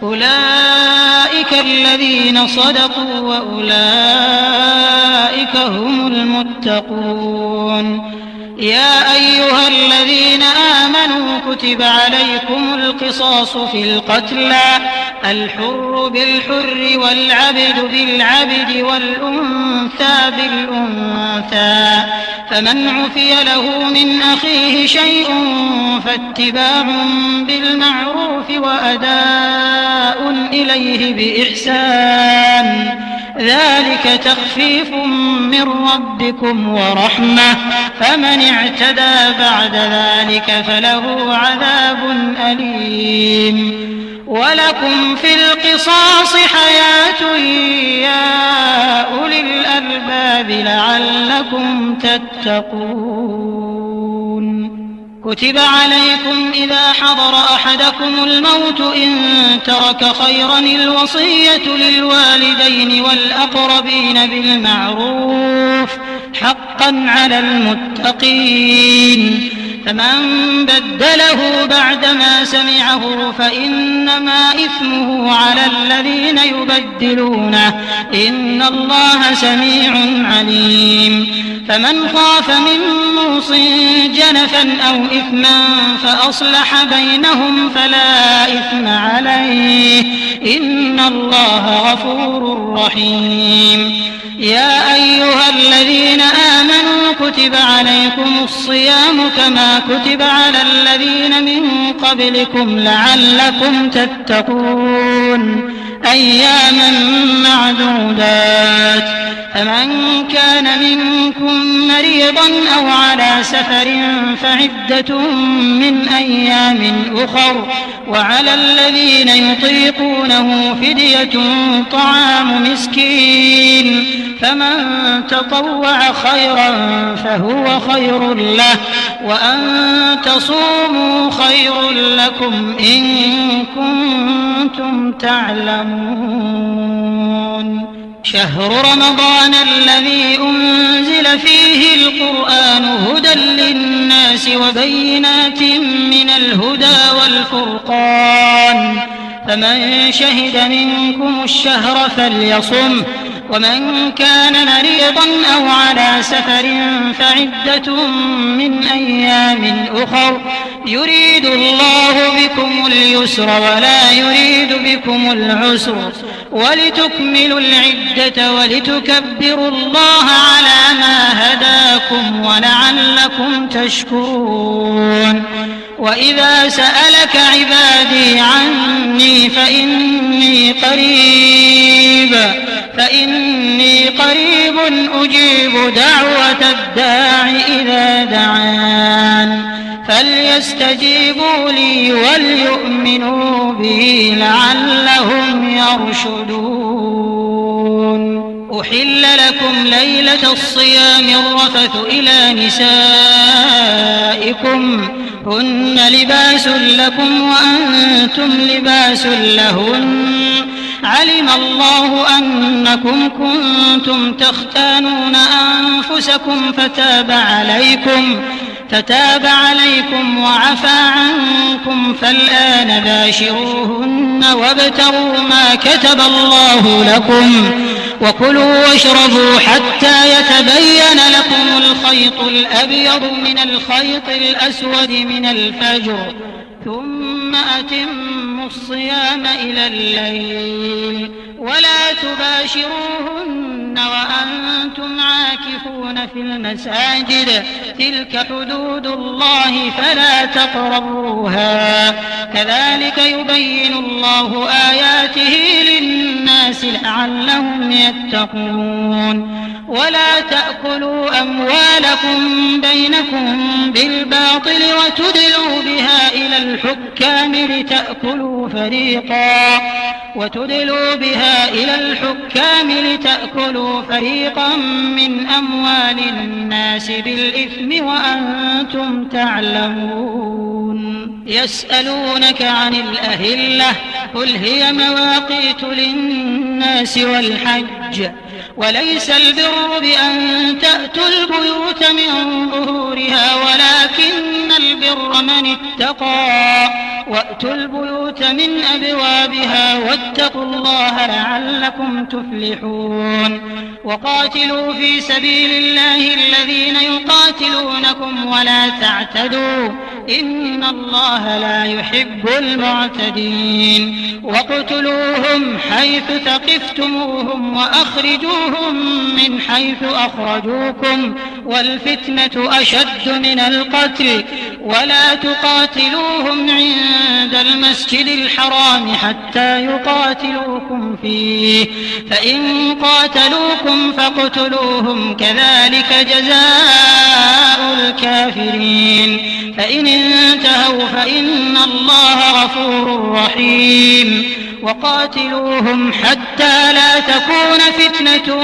أولئك الذين صدقوا وأولئك هم المتقون يا أيها الذين آمنوا كتب عليكم القصاص في القتلى الحر بالحر والعبد بالعبد والأنثى بالأنثى فمن عفي له من أخيه شيء فاتباع بالمعروف وأداء إليه بإحسان ذلك تخفيف من ربكم ورحمة فمن اعتدى بعد ذلك فله عذاب أليم ولكم في القصاص حياة يا أولي الألباب لعلكم تتقون كتب عليكم إذا حضر أحدكم الموت إن ترك خيرا الوصية للوالدين والأقربين بالمعروف حقا على المتقين فمن بدله بعدما سمعه فإنما إثمه على الذين يبدلونه إن الله سميع عليم فمن خاف من موص جنفا أو إثما فأصلح بينهم فلا إثم عليه إن الله غفور رحيم يا أيها الذين آمنوا كتب عليكم الصيام كما كتب على الذين من قبلكم لعلكم تتقون أياما معدودات فمن كان منكم مريضا أو على سفر فعدة من أيام أخر وعلى الذين يطيقونه فدية طعام مسكين فمن تطوع خيرا فهو خير له، وأن تصوموا خير لكم إن كنتم تعلمون. شهر رمضان الذي أنزل فيه القرآن هدى للناس وبينات من الهدى والفرقان، فمن شهد منكم الشهر فليصمه، ومن كان مريضا أو على سفر فعدة من أيام أخر، يريد الله بكم اليسر ولا يريد بكم العسر، ولتكملوا العدة ولتكبروا الله على ما هداكم ولعلكم تشكرون. وإذا سألك عبادي عني فإني قريب أجيب دعوة الداع إذا دعان، فليستجيبوا لي وليؤمنوا بي لعلهم يرشدون. أحل لكم ليلة الصيام الرفث إلى نسائكم، هن لباس لكم وأنتم لباس لهن، علم الله أنكم كنتم تختانون أنفسكم فتاب عليكم وعفى عنكم، فالآن باشروهن وابتغوا ما كتب الله لكم، وكلوا واشربوا حتى يتبين لكم الخيط الأبيض من الخيط الأسود من الفجر، ثم أتموا الصيام إلى الليل، ولا تباشروهن وأنتم عاكفون في المساجد، تلك حدود الله فلا تقربوها، كذلك يبين الله آياته للناس لعلهم يتقون. ولا تأكلوا أموالكم بينكم بالباطل وتدلوا بها إلى الحكام لتأكلوا فريقا من أموال الناس بالإثم وأنتم تعلمون. يسألونك عن الأهلة، قل هي مواقيت للناس والحج، وليس البر بأن تأتوا البيوت من ظهورها ولكن البر من اتقى، وأتوا البيوت من أبوابها واتقوا الله لعلكم تفلحون. وقاتلوا في سبيل الله الذين يقاتلونكم ولا تعتدوا، إن الله لا يحب المعتدين. واقتلوهم حيث ثقفتموهم وأخرجوهم من حيث أخرجوكم، والفتنة أشد من القتل، ولا تقاتلوهم عند المسجد الحرام حتى يقاتلوكم فيه، فإن قاتلوكم فاقتلوهم، كذلك جزاء الكافرين. فإن انتهوا فإن الله غفور رحيم. وقاتلوهم حتى لا تكون فتنة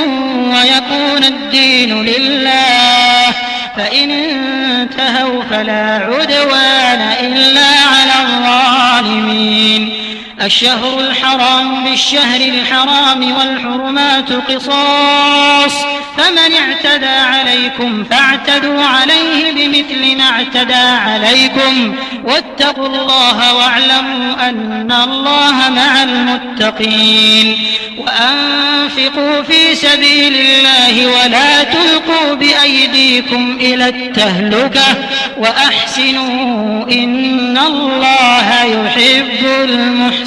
ويكون الدين لله، فإن انتهوا فلا عدوان إلا على الظالمين. الشهر الحرام بالشهر الحرام والحرمات قصاص، فمن اعتدى عليكم فاعتدوا عليه بمثل ما اعتدى عليكم، واتقوا الله واعلموا أن الله مع المتقين. وأنفقوا في سبيل الله ولا تلقوا بأيديكم إلى التهلكة، وأحسنوا إن الله يحب المحسنين.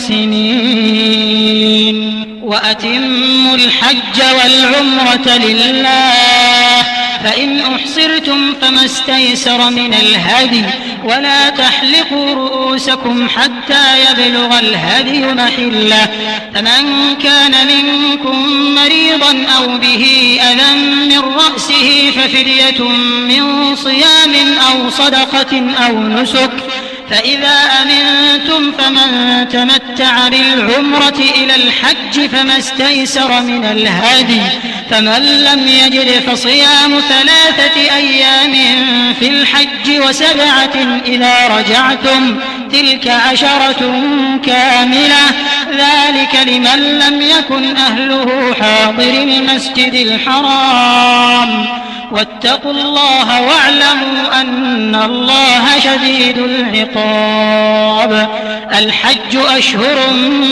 وأتموا الحج والعمرة لله، فإن أحصرتم فما استيسر من الهدي، ولا تحلقوا رؤوسكم حتى يبلغ الهدي محله، فمن كان منكم مريضا أو به أذى من رأسه ففدية من صيام أو صدقة أو نسك، فإذا أمنتم فمن تمتع بالعمرة إلى الحج فما استيسر من الهدي فمن لم يجد فصيام 3 أيام في الحج و7 إذا رجعتم تلك 10 كاملة ذلك لمن لم يكن أهله حاضر المسجد الحرام واتقوا الله واعلموا أن الله شديد العقاب. الحج أشهر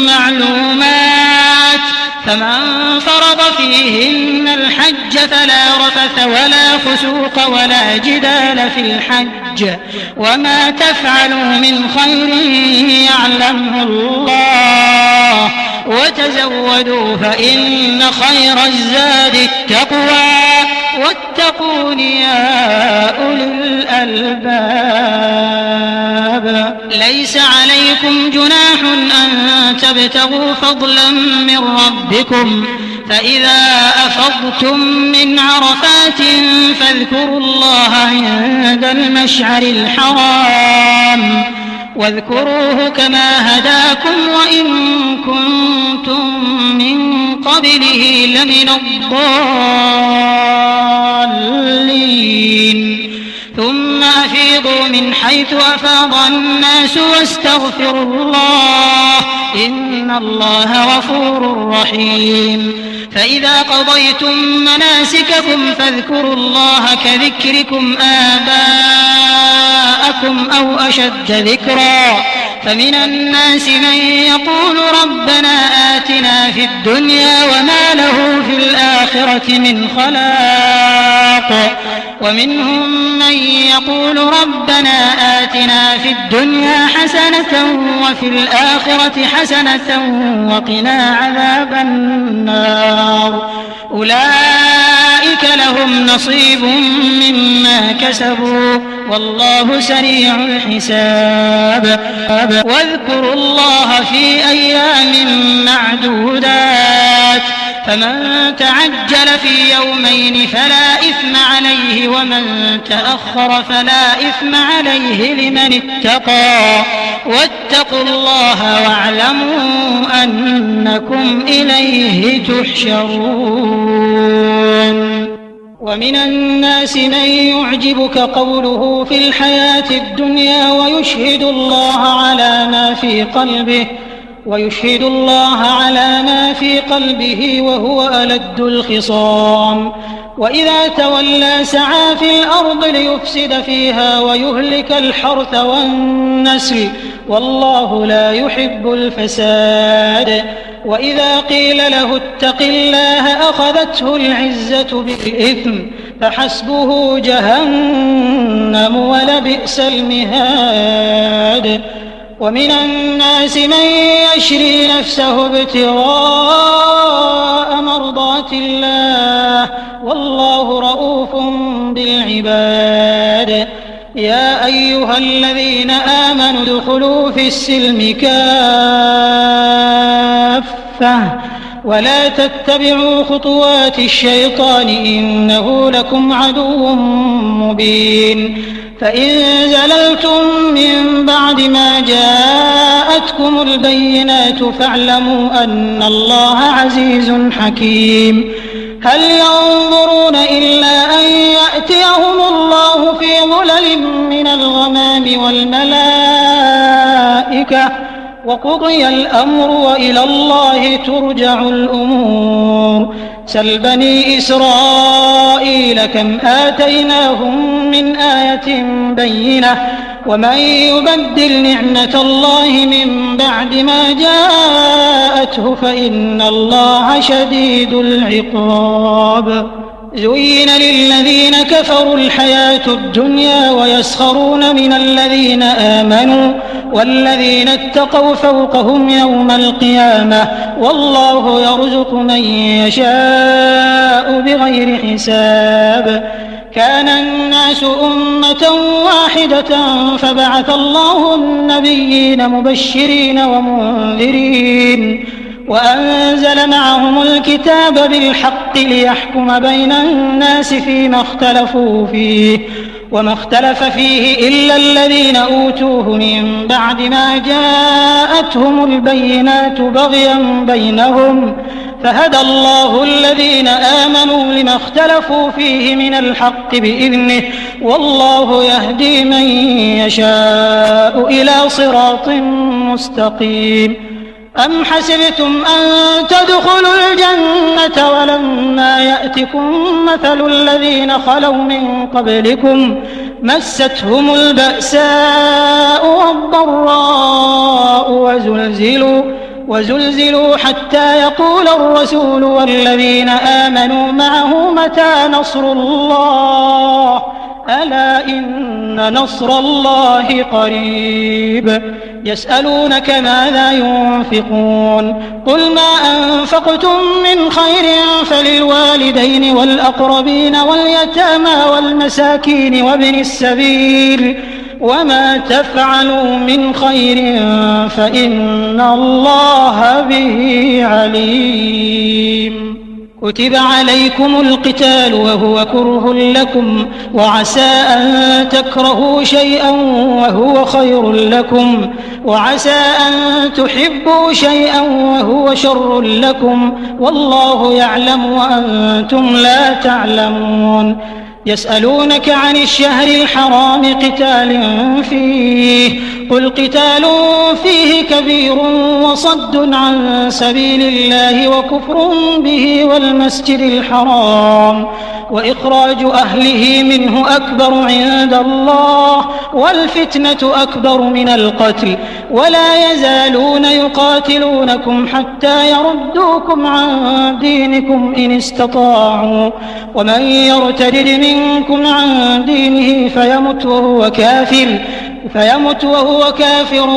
معلومات فمن فرض فيهن الحج فلا رفث ولا فسوق ولا جدال في الحج وما تفعلوا من خير يعلمه الله وتزودوا فإن خير الزاد التقوى واتقون يا أولي الألباب. ليس عليكم جناح أن تبتغوا فضلا من ربكم فإذا أفضتم من عرفات فاذكروا الله عند المشعر الحرام واذكروه كما هداكم وإن كنتم من قبله لمن الضالين. ثم أفيضوا من حيث أفاض الناس واستغفروا الله إن الله غفور رحيم. فإذا قضيتم مناسككم فاذكروا الله كذكركم آباءكم أو أشد ذكرا فمن الناس من يقول ربنا آتنا في الدنيا وما له في الآخرة من خلاق ومنهم من يقول ربنا آتنا في الدنيا حسنة وفي الآخرة حسنة وقنا عذاب النار. أولئك لهم نصيب مما كسبوا والله سريع الحساب. واذكروا الله في أيام معدودات فمن تعجل في يومين فلا إثم عليه ومن تأخر فلا إثم عليه لمن اتقى واتقوا الله واعلموا أنكم إليه تحشرون. ومن الناس من يعجبك قوله في الحياة الدنيا ويشهد الله على ما في قلبه وهو ألد الخصام وإذا تولى سعى في الأرض ليفسد فيها ويهلك الحرث والنسل والله لا يحب الفساد. وإذا قيل له اتق الله أخذته العزة بالإثم فحسبه جهنم ولبئس المهاد. ومن الناس من يشري نفسه ابتغاء مرضات الله والله رؤوف بالعباد. يا أيها الذين آمنوا ادخلوا في السلم كافة ولا تتبعوا خطوات الشيطان إنه لكم عدو مبين. فإن زللتم من بعد ما جاءتكم البينات فاعلموا أن الله عزيز حكيم. هل ينظرون إلا أن يأتيهم الله في ظلل من الغمام والملائكة وقضي الأمر وإلى الله ترجع الأمور. سل بني إسرائيل كم آتيناهم من آية بينة ومن يبدل نعمة الله من بعد ما جاءته فإن الله شديد العقاب. زين للذين كفروا الحياة الدنيا ويسخرون من الذين آمنوا والذين اتقوا فوقهم يوم القيامة والله يرزق من يشاء بغير حساب. كان الناس أمة واحدة فبعث الله النبيين مبشرين ومنذرين وأنزل معهم الكتاب بالحق ليحكم بين الناس فيما اختلفوا فيه وما اختلف فيه إلا الذين أوتوه من بعد ما جاءتهم البينات بغيا بينهم فهدى الله الذين آمنوا لما اختلفوا فيه من الحق بإذنه والله يهدي من يشاء إلى صراط مستقيم. أم حسبتم أن تدخلوا الجنة ولما يأتكم مثل الذين خلوا من قبلكم مستهم البأساء والضراء وزلزلوا حتى يقول الرسول والذين آمنوا معه متى نصر الله ألا إن نصر الله قريب. يسألونك ماذا ينفقون قل ما أنفقتم من خير فللوالدين والأقربين واليتامى والمساكين وابن السبيل وما تفعلوا من خير فإن الله به عليم. كتب عليكم القتال وهو كره لكم وعسى أن تكرهوا شيئا وهو خير لكم وعسى أن تحبوا شيئا وهو شر لكم والله يعلم وأنتم لا تعلمون. يسألونك عن الشهر الحرام قتال فيه قل قتال فيه كبير وصد عن سبيل الله وكفر به والمسجد الحرام وإخراج أهله منه أكبر عند الله والفتنة أكبر من القتل ولا يزالون يقاتلونكم حتى يردوكم عن دينكم إن استطاعوا ومن يرتد منكم عن دينه فيمت وهو كافر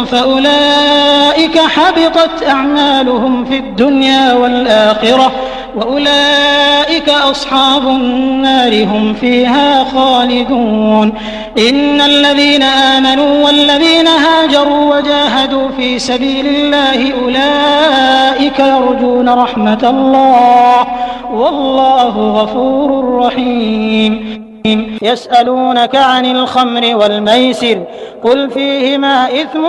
فأولئك حبطت أعمالهم في الدنيا والآخرة وأولئك أصحاب النار هم فيها خالدون. إن الذين آمنوا والذين هاجروا وجاهدوا في سبيل الله أولئك يرجون رحمة الله والله غفور رحيم. يسألونك عن الخمر والميسر قل فيهما إثم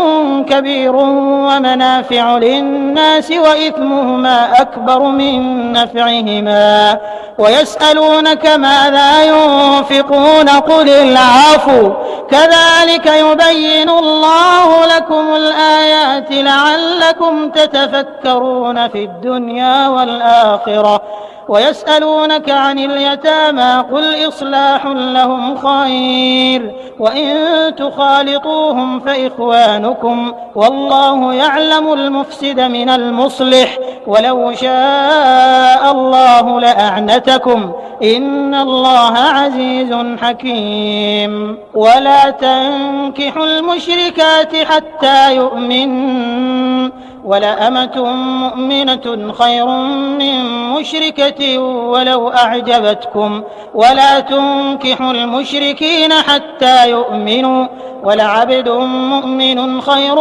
كبير ومنافع للناس وإثمهما أكبر من نفعهما ويسألونك ماذا ينفقون قل العفو كذلك يبين الله لكم الآيات لعلكم تتفكرون في الدنيا والآخرة. ويسألونك عن اليتامى قل إصلاح لهم خير وإن تخالطوهم فإخوانكم والله يعلم المفسد من المصلح ولو شاء الله لأعنتكم إن الله عزيز حكيم. ولا تنكحوا المشركات حتى يؤمنوا ولأمة مؤمنة خير من مشركة ولو أعجبتكم ولا تنكحوا المشركين حتى يؤمنوا ولعبد مؤمن خير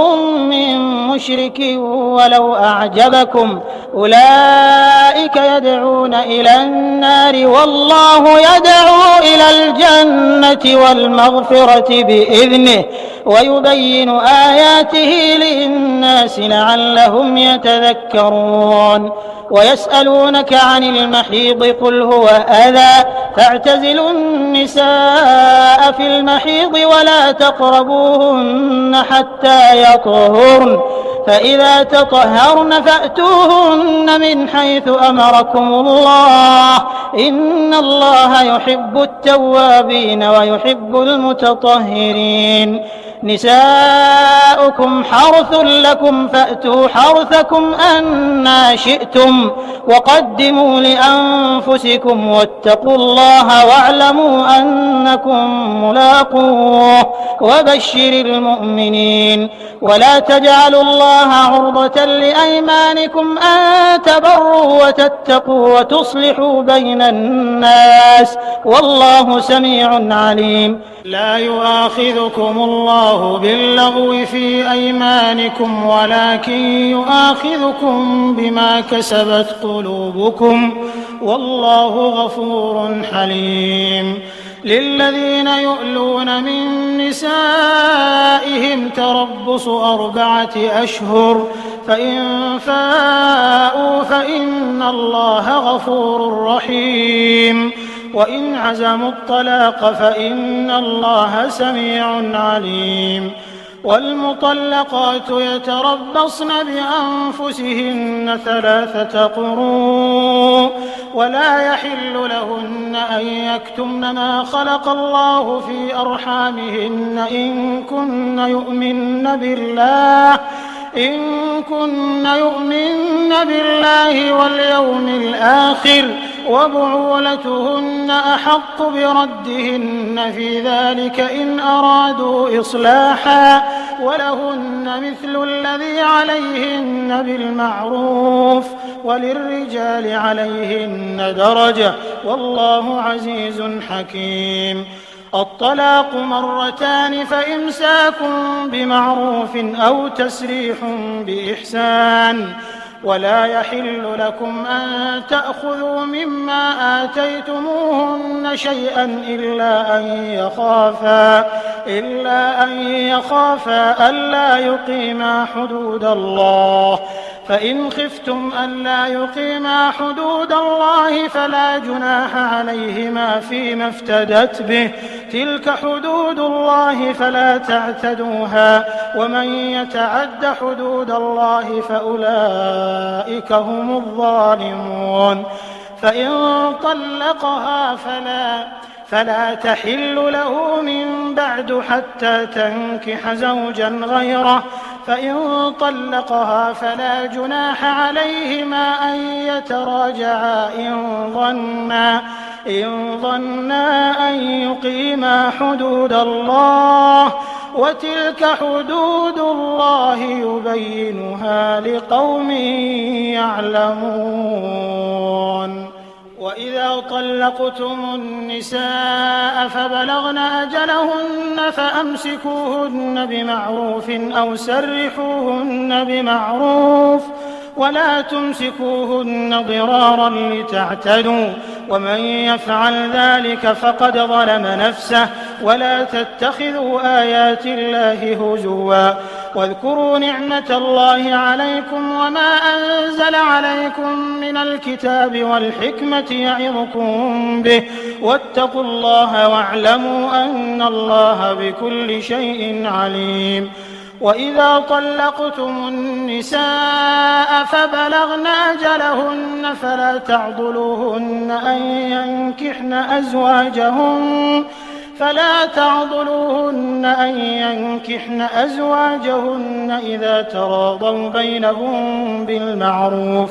من مشرك ولو أعجبكم أولئك يدعون إلى النار والله يدعو إلى الجنة والمغفرة بإذنه ويبين آياته للناس لعلهم يتذكرون. ويسألونك عن المحيض قل هو أذى فاعتزلوا النساء في المحيض ولا تقربوهن حتى يطهرن فإذا تطهرن فأتوهن من حيث أمركم الله إن الله يحب التوابين ويحب المتطهرين. نساؤكم حرث لكم فأتوا حرثكم أنى شئتم وقدموا لأنفسكم واتقوا الله واعلموا أنكم ملاقوه وبشر المؤمنين. ولا تجعلوا الله عرضة لأيمانكم أن تبروا وتتقوا وتصلحوا بين الناس والله سميع عليم. لا يؤاخذكم الله باللغو في أيمانكم ولكن يؤاخذكم بما كسبت قلوبكم والله غفور حليم. للذين يؤلون من نسائهم تربص 4 أشهر فإن فاءوا فإن الله غفور رحيم وإن عزموا الطلاق فإن الله سميع عليم والمطلقات يتربصن بأنفسهن 3 قروء ولا يحل لهن أن يكتمن ما خلق الله في أرحامهن إن كن يؤمن بالله واليوم الآخر وبعولتهن أحق بردهن في ذلك إن أرادوا إصلاحا ولهن مثل الذي عليهن بالمعروف وللرجال عليهن درجة والله عزيز حكيم. الطلاق 2 فإمساك بمعروف أو تسريح بإحسان ولا يحل لكم أن تأخذوا مما آتيتموهن شيئا إلا أن يخافا ألا يقيما حدود الله فإن خفتم ألا يقيما حدود الله فلا جناح عليهما فيما افتدت به تلك حدود الله فلا تعتدوها ومن يتعد حدود الله فأولئك هم الظالمون. فإن طلقها فلا تحل له من بعد حتى تنكح زوجا غيره فإن طلقها فلا جناح عليهما أن يتراجعا إن ظنا أن يقيما حدود الله وتلك حدود الله يبينها لقوم يعلمون. وإذا طلقتم النساء فبلغن أجلهن فأمسكوهن بمعروف أو سرحوهن بمعروف ولا تمسكوهن ضرارا لتعتدوا ومن يفعل ذلك فقد ظلم نفسه ولا تتخذوا آيات الله هزوا واذكروا نعمة الله عليكم وما أنزل عليكم من الكتاب والحكمة يعظكم به واتقوا الله واعلموا أن الله بكل شيء عليم. وإذا طلقتم النساء فبلغن أجلهن فلا تعضلوهن أن ينكحن أزواجهن إذا تراضوا بينهم بالمعروف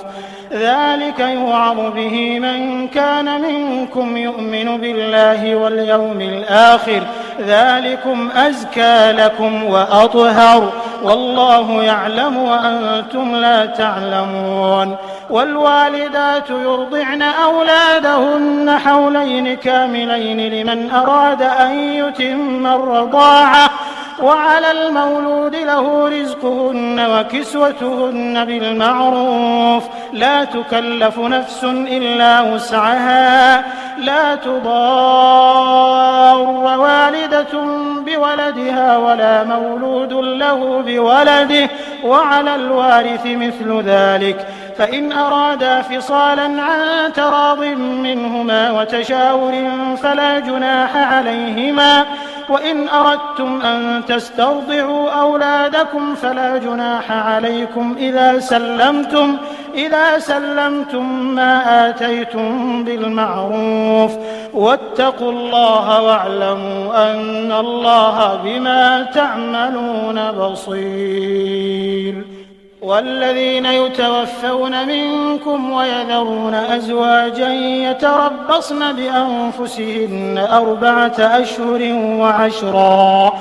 ذلك يوعظ به من كان منكم يؤمن بالله واليوم الآخر ذلكم أزكى لكم وأطهر والله يعلم وأنتم لا تعلمون. والوالدات يرضعن أولادهن حولين كاملين لمن أراد أن يتم الرضاعة وعلى المولود له رزقهن وكسوتهن بالمعروف لا تكلف نفس إلا وسعها لا تضار والدة بولدها ولا مولود له بولده وعلى الوارث مثل ذلك فإن أرادا فصالا عن تراض منهما وتشاور فلا جناح عليهما وإن أردتم أن تسترضعوا أولادكم فلا جناح عليكم إذا سلمتم ما آتيتم بالمعروف واتقوا الله واعلموا أن الله بما تعملون بصير. والذين يتوفون منكم ويذرون أزواجا يتربصن بأنفسهن 4 أشهر و10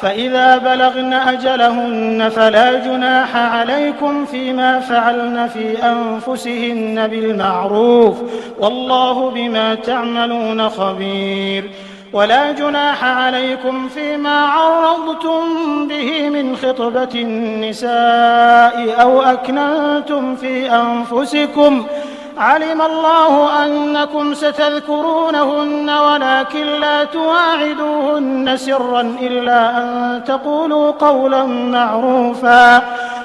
فإذا بلغن أجلهن فلا جناح عليكم فيما فعلن في أنفسهن بالمعروف والله بما تعملون خبير. ولا جناح عليكم فيما عرضتم به من خطبة النساء أو أكننتم في أنفسكم علم الله أنكم ستذكرونهن ولكن لا تواعدوهن سرا إلا أن تقولوا قولا معروفا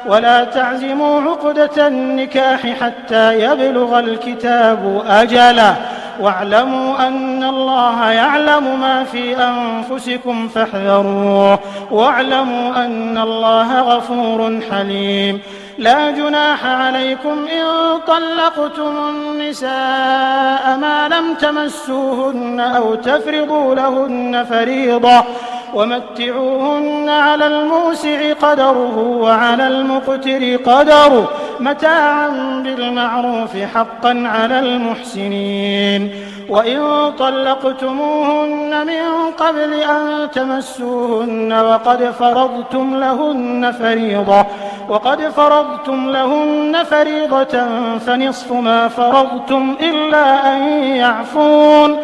ولا تعزموا عقدة النكاح حتى يبلغ الكتاب أجله واعلموا أن الله يعلم ما في أنفسكم فاحذروه واعلموا أن الله غفور حليم. لا جناح عليكم إن طلقتم النساء ما لم تمسوهن أو تفرضوا لهن فريضة ومتعوهن على الموسع قدره وعلى المقتر قدره متاعا بالمعروف حقا على المحسنين. وإن طلقتموهن من قبل أن تمسوهن وقد فرضتم لهن فريضة فنصف ما فرضتم إلا أن يعفون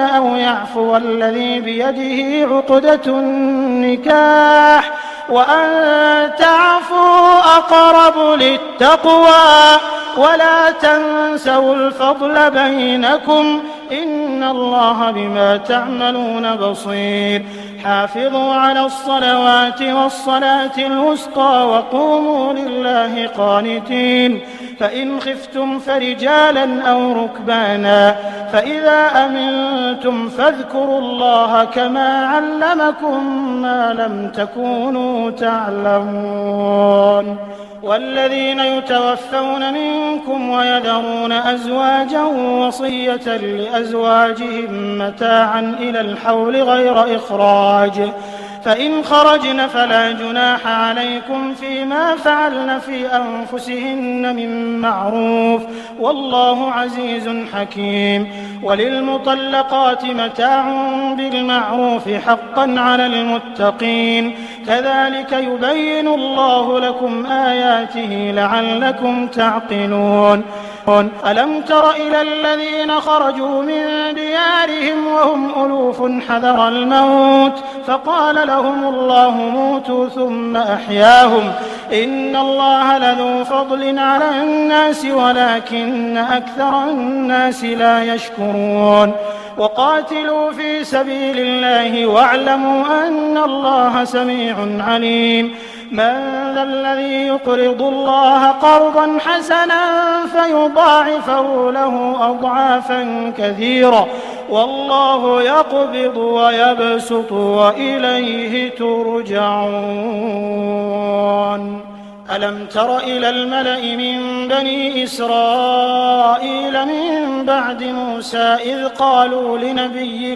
أو يعفو الذي بيده عقدة النكاح وأن تعفوا أقرب للتقوى ولا تنسوا الفضل بينكم إن الله بما تعملون بصير. حافظوا على الصلوات والصلاة الوسطى وقوموا لله قانتين. فإن خفتم فرجالا أو ركبانا فإذا أمنتم فاذكروا الله كما علمكم ما لم تكونوا تعلمون. والذين يتوفون منكم ويذرون أزواجا وصية لأزواجهم متاعا إلى الحول غير إخراج فإن خرجن فلا جناح عليكم فيما فعلن في أنفسهن من معروف والله عزيز حكيم. وللمطلقات متاع بالمعروف حقا على المتقين كذلك يبين الله لكم آياته لعلكم تعقلون. ألم تر إلى الذين خرجوا من ديارهم وهم ألوف حذر الموت فقال لهم الله موتوا ثم أحياهم إن الله لذو فضل على الناس ولكن أكثر الناس لا يشكرون. وقاتلوا في سبيل الله واعلموا أن الله سميع عليم. من ذا الذي يقرض الله قرضا حسنا فيضاعفه له أضعافا كثيرة والله يقبض ويبسط وإليه ترجعون. ألم تر إلى الملأ من بني إسرائيل من بعد موسى إذ قالوا لنبي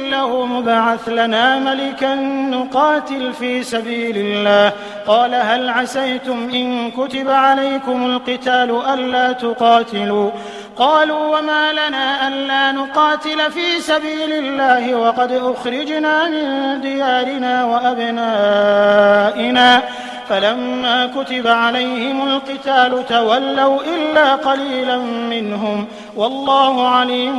له مبعث لنا ملكا نقاتل في سبيل الله قال هل عسيتم إن كتب عليكم القتال ألا تقاتلوا قالوا وما لنا ألا نقاتل في سبيل الله وقد أخرجنا من ديارنا وأبنائنا فلما كتب عليهم القتال تولوا إلا قليلا منهم والله عليم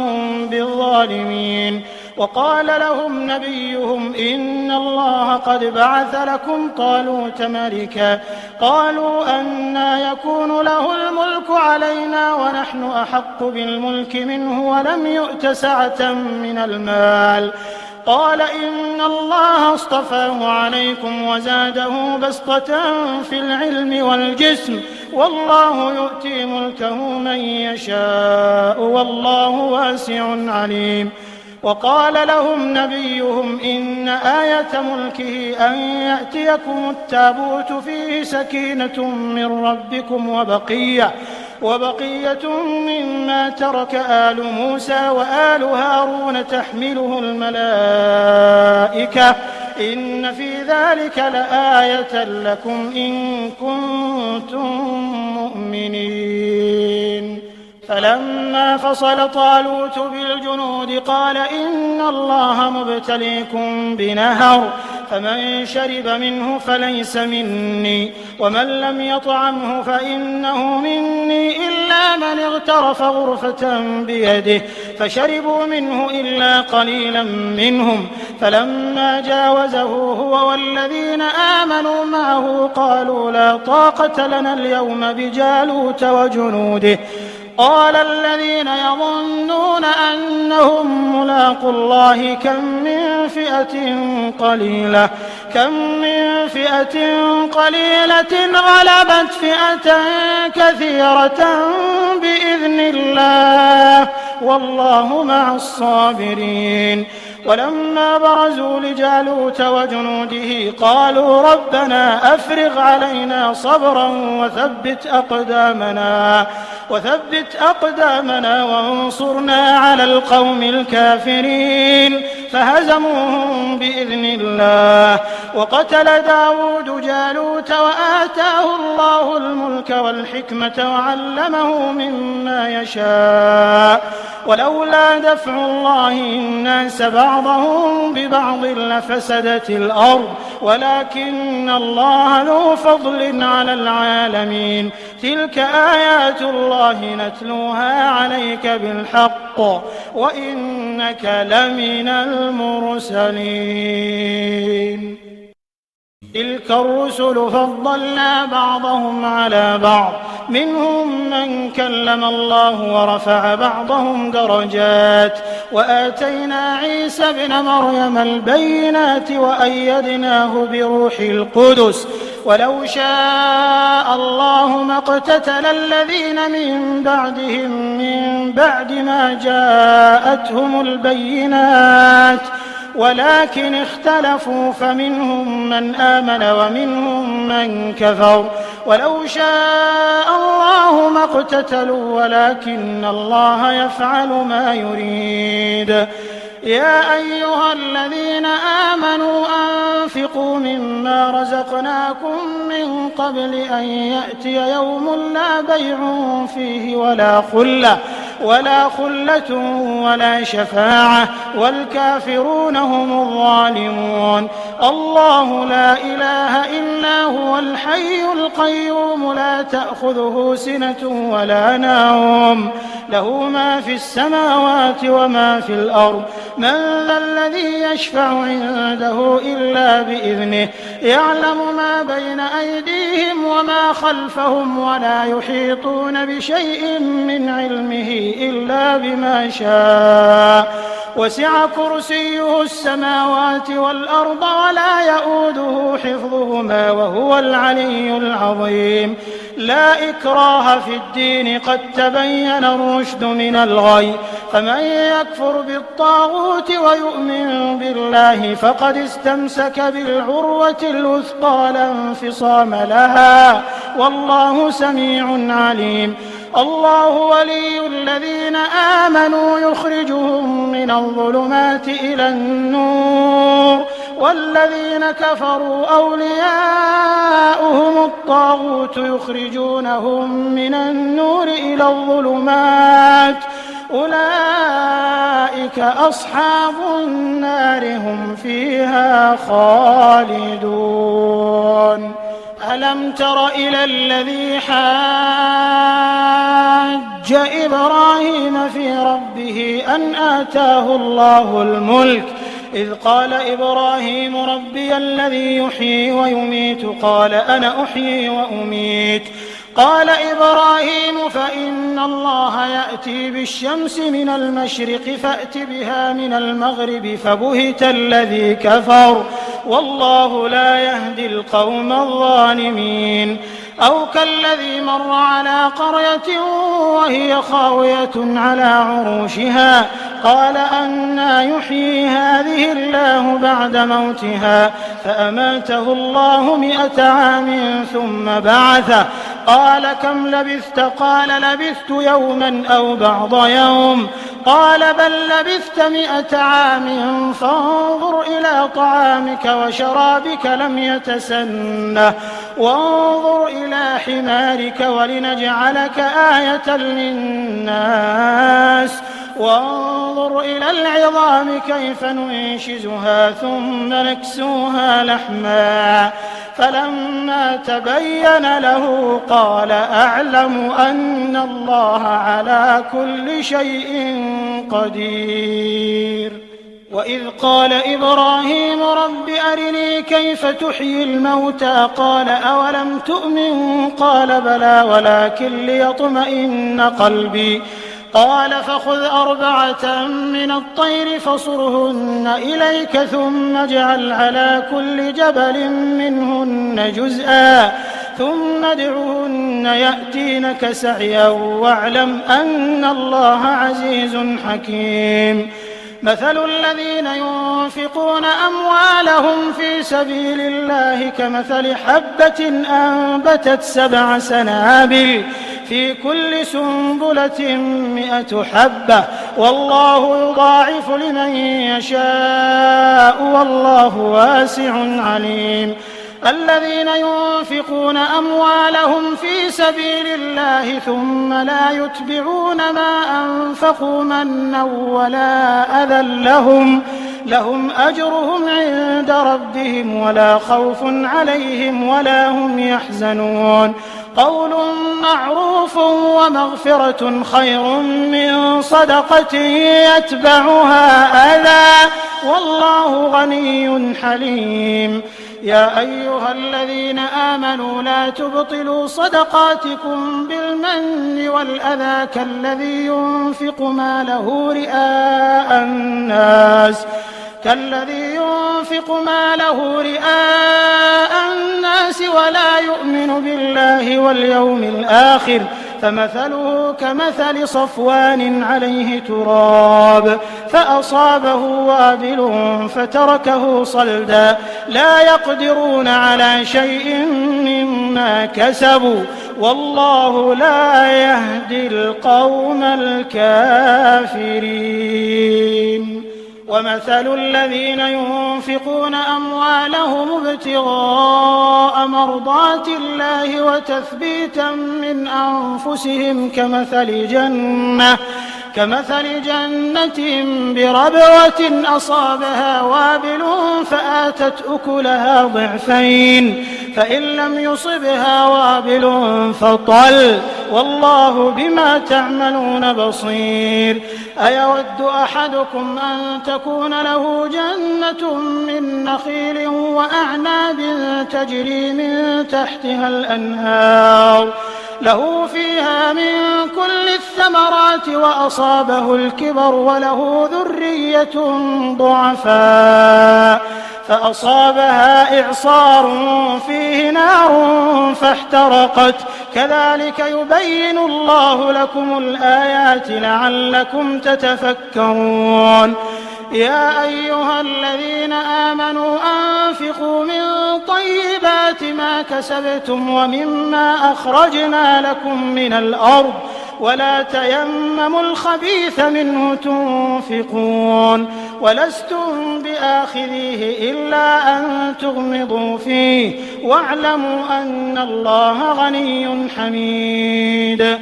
بالظالمين. وقال لهم نبيهم إن الله قد بعث لكم طالوت ملكا قالوا أنى يكون له الملك علينا ونحن أحق بالملك منه ولم يؤت سعة من المال قال إن الله اصطفاه عليكم وزاده بسطة في العلم والجسم والله يؤتي ملكه من يشاء والله واسع عليم. وقال لهم نبيهم إن آية ملكه أن يأتيكم التابوت فيه سكينة من ربكم وبقية مما ترك آل موسى وآل هارون تحمله الملائكة إن في ذلك لآية لكم إن كنتم مؤمنين. فلما فصل طالوت بالجنود قال إن الله مبتليكم بنهر فمن شرب منه فليس مني ومن لم يطعمه فإنه مني إلا من اغترف غرفة بيده فشربوا منه إلا قليلا منهم فلما جاوزه هو والذين آمنوا معه قالوا لا طاقة لنا اليوم بجالوت وجنوده قال الذين يظنون أنهم ملاقو الله كم من فئة قليلة غلبت فئة كثيرة بإذن الله والله مع الصابرين ولما برزوا لجالوت وجنوده قالوا ربنا أفرغ علينا صبرا وثبت أقدامنا وانصرنا على القوم الكافرين فهزموهم بإذن الله وقتل داود جالوت وآتاه الله الملك والحكمة وعلمه مما يشاء ولولا دفع الله الناس بعضهم ببعض لفسدت الأرض ولكن الله ذو فضل على العالمين تلك آيات الله نتلوها عليك بالحق وإنك لمن المرسلين تلك الرسل فضلنا بعضهم على بعض منهم من كلم الله ورفع بعضهم درجات وآتينا عيسى ابن مريم البينات وأيدناه بروح القدس ولو شاء الله ما اقتتل الذين من بعدهم من بعد ما جاءتهم البينات ولكن اختلفوا فمنهم من آمن ومنهم من كفر ولو شاء الله ما اقتتلوا ولكن الله يفعل ما يريد يا أيها الذين آمنوا أنفقوا مما رزقناكم من قبل أن يأتي يوم لا بيع فيه ولا خلة ولا شفاعة والكافرون هم الظالمون الله لا إله إلا هو الحي القيوم لا تأخذه سنة ولا نوم له ما في السماوات وما في الأرض من ذا الذي يشفع عنده إلا بإذنه يعلم ما بين أيديهم وما خلفهم ولا يحيطون بشيء من علمه إلا بما شاء وسع كرسيه السماوات والأرض ولا يؤوده حفظهما وهو العلي العظيم لا إكراه في الدين قد تبين الرشد من الغي فمن يكفر بالطاغوت ويؤمن بالله فقد استمسك بالعروة الوثقى لا انفصام لها والله سميع عليم الله ولي الذين آمنوا يخرجهم من الظلمات إلى النور والذين كفروا أولياؤهم الطاغوت يخرجونهم من النور إلى الظلمات أولئك أصحاب النار هم فيها خالدون ألم تر إلى الذي حاج إبراهيم في ربه أن آتاه الله الملك إذ قال إبراهيم ربي الذي يحيي ويميت قال أنا أحيي وأميت قال إبراهيم فإن الله يأتي بالشمس من المشرق فأت بها من المغرب فبهت الذي كفر والله لا يهدي القوم الظالمين أو كالذي مر على قرية وهي خاوية على عروشها قال أنى يحيي هذه الله بعد موتها فأماته الله 100 عام ثم بعثه قال كم لبثت قال لبثت يوما أو بعض يوم قال بل لبثت 100 عام فانظر إلى طعامك وشرابك لم يتسنه وانظر إلى حمارك ولنجعلك آية للناس وانظر إلى العظام كيف ننشزها ثم نكسوها لحما فلما تبين له قال أعلم أن الله على كل شيء قدير. وإذ قال إبراهيم رب أرني كيف تحيي الموتى قال أولم تؤمن قال بلى ولكن ليطمئن قلبي قال فخذ 4 من الطير فصرهن إليك ثم اجعل على كل جبل منهن جزءا ثم ادعهن يأتينك سعيا واعلم أن الله عزيز حكيم. مثل الذين ينفقون أموالهم في سبيل الله كمثل حبة أنبتت 7 سنابل في كل سنبلة 100 حبة والله يضاعف لمن يشاء والله واسع عليم. الذين ينفقون أموالهم في سبيل الله ثم لا يتبعون ما أنفقوا منا ولا أذى لهم أجرهم عند ربهم ولا خوف عليهم ولا هم يحزنون. قول معروف ومغفرة خير من صدقة يتبعها أذى والله غني حليم. يا أيها الذين آمنوا لا تبطلوا صدقاتكم بالمن والأذى كالذي ينفق ماله رئاء الناس ولا يؤمن بالله واليوم الآخر فمثله كمثل صفوان عليه تراب فأصابه وابل فتركه صلدا لا يقدرون على شيء مما كسبوا والله لا يهدي القوم الكافرين. ومثل الذين ينفقون أموالهم ابتغاء مرضات الله وتثبيتا من أنفسهم كمثل جنة بربوة أصابها وابل فآتت أكلها ضعفين فإن لم يصبها وابل فطل والله بما تعملون بصير. أيود أحدكم أن تكون له جنة من نخيل وأعناب تجري من تحتها الأنهار له فيها من كل الثمرات وأصابه الكبر وله ذرية ضعفاء فأصابها إعصار فيه نار فاحترقت كذلك يبين الله لكم الآيات لعلكم تتفكرون. يا أيها الذين آمنوا أنفقوا من طيبات ما كسبتم ومما أخرجنا لكم من الأرض ولا تيمموا الخبيث منه تنفقون ولستم بآخذيه إلا أن تغمضوا فيه واعلموا أن الله غني حميد.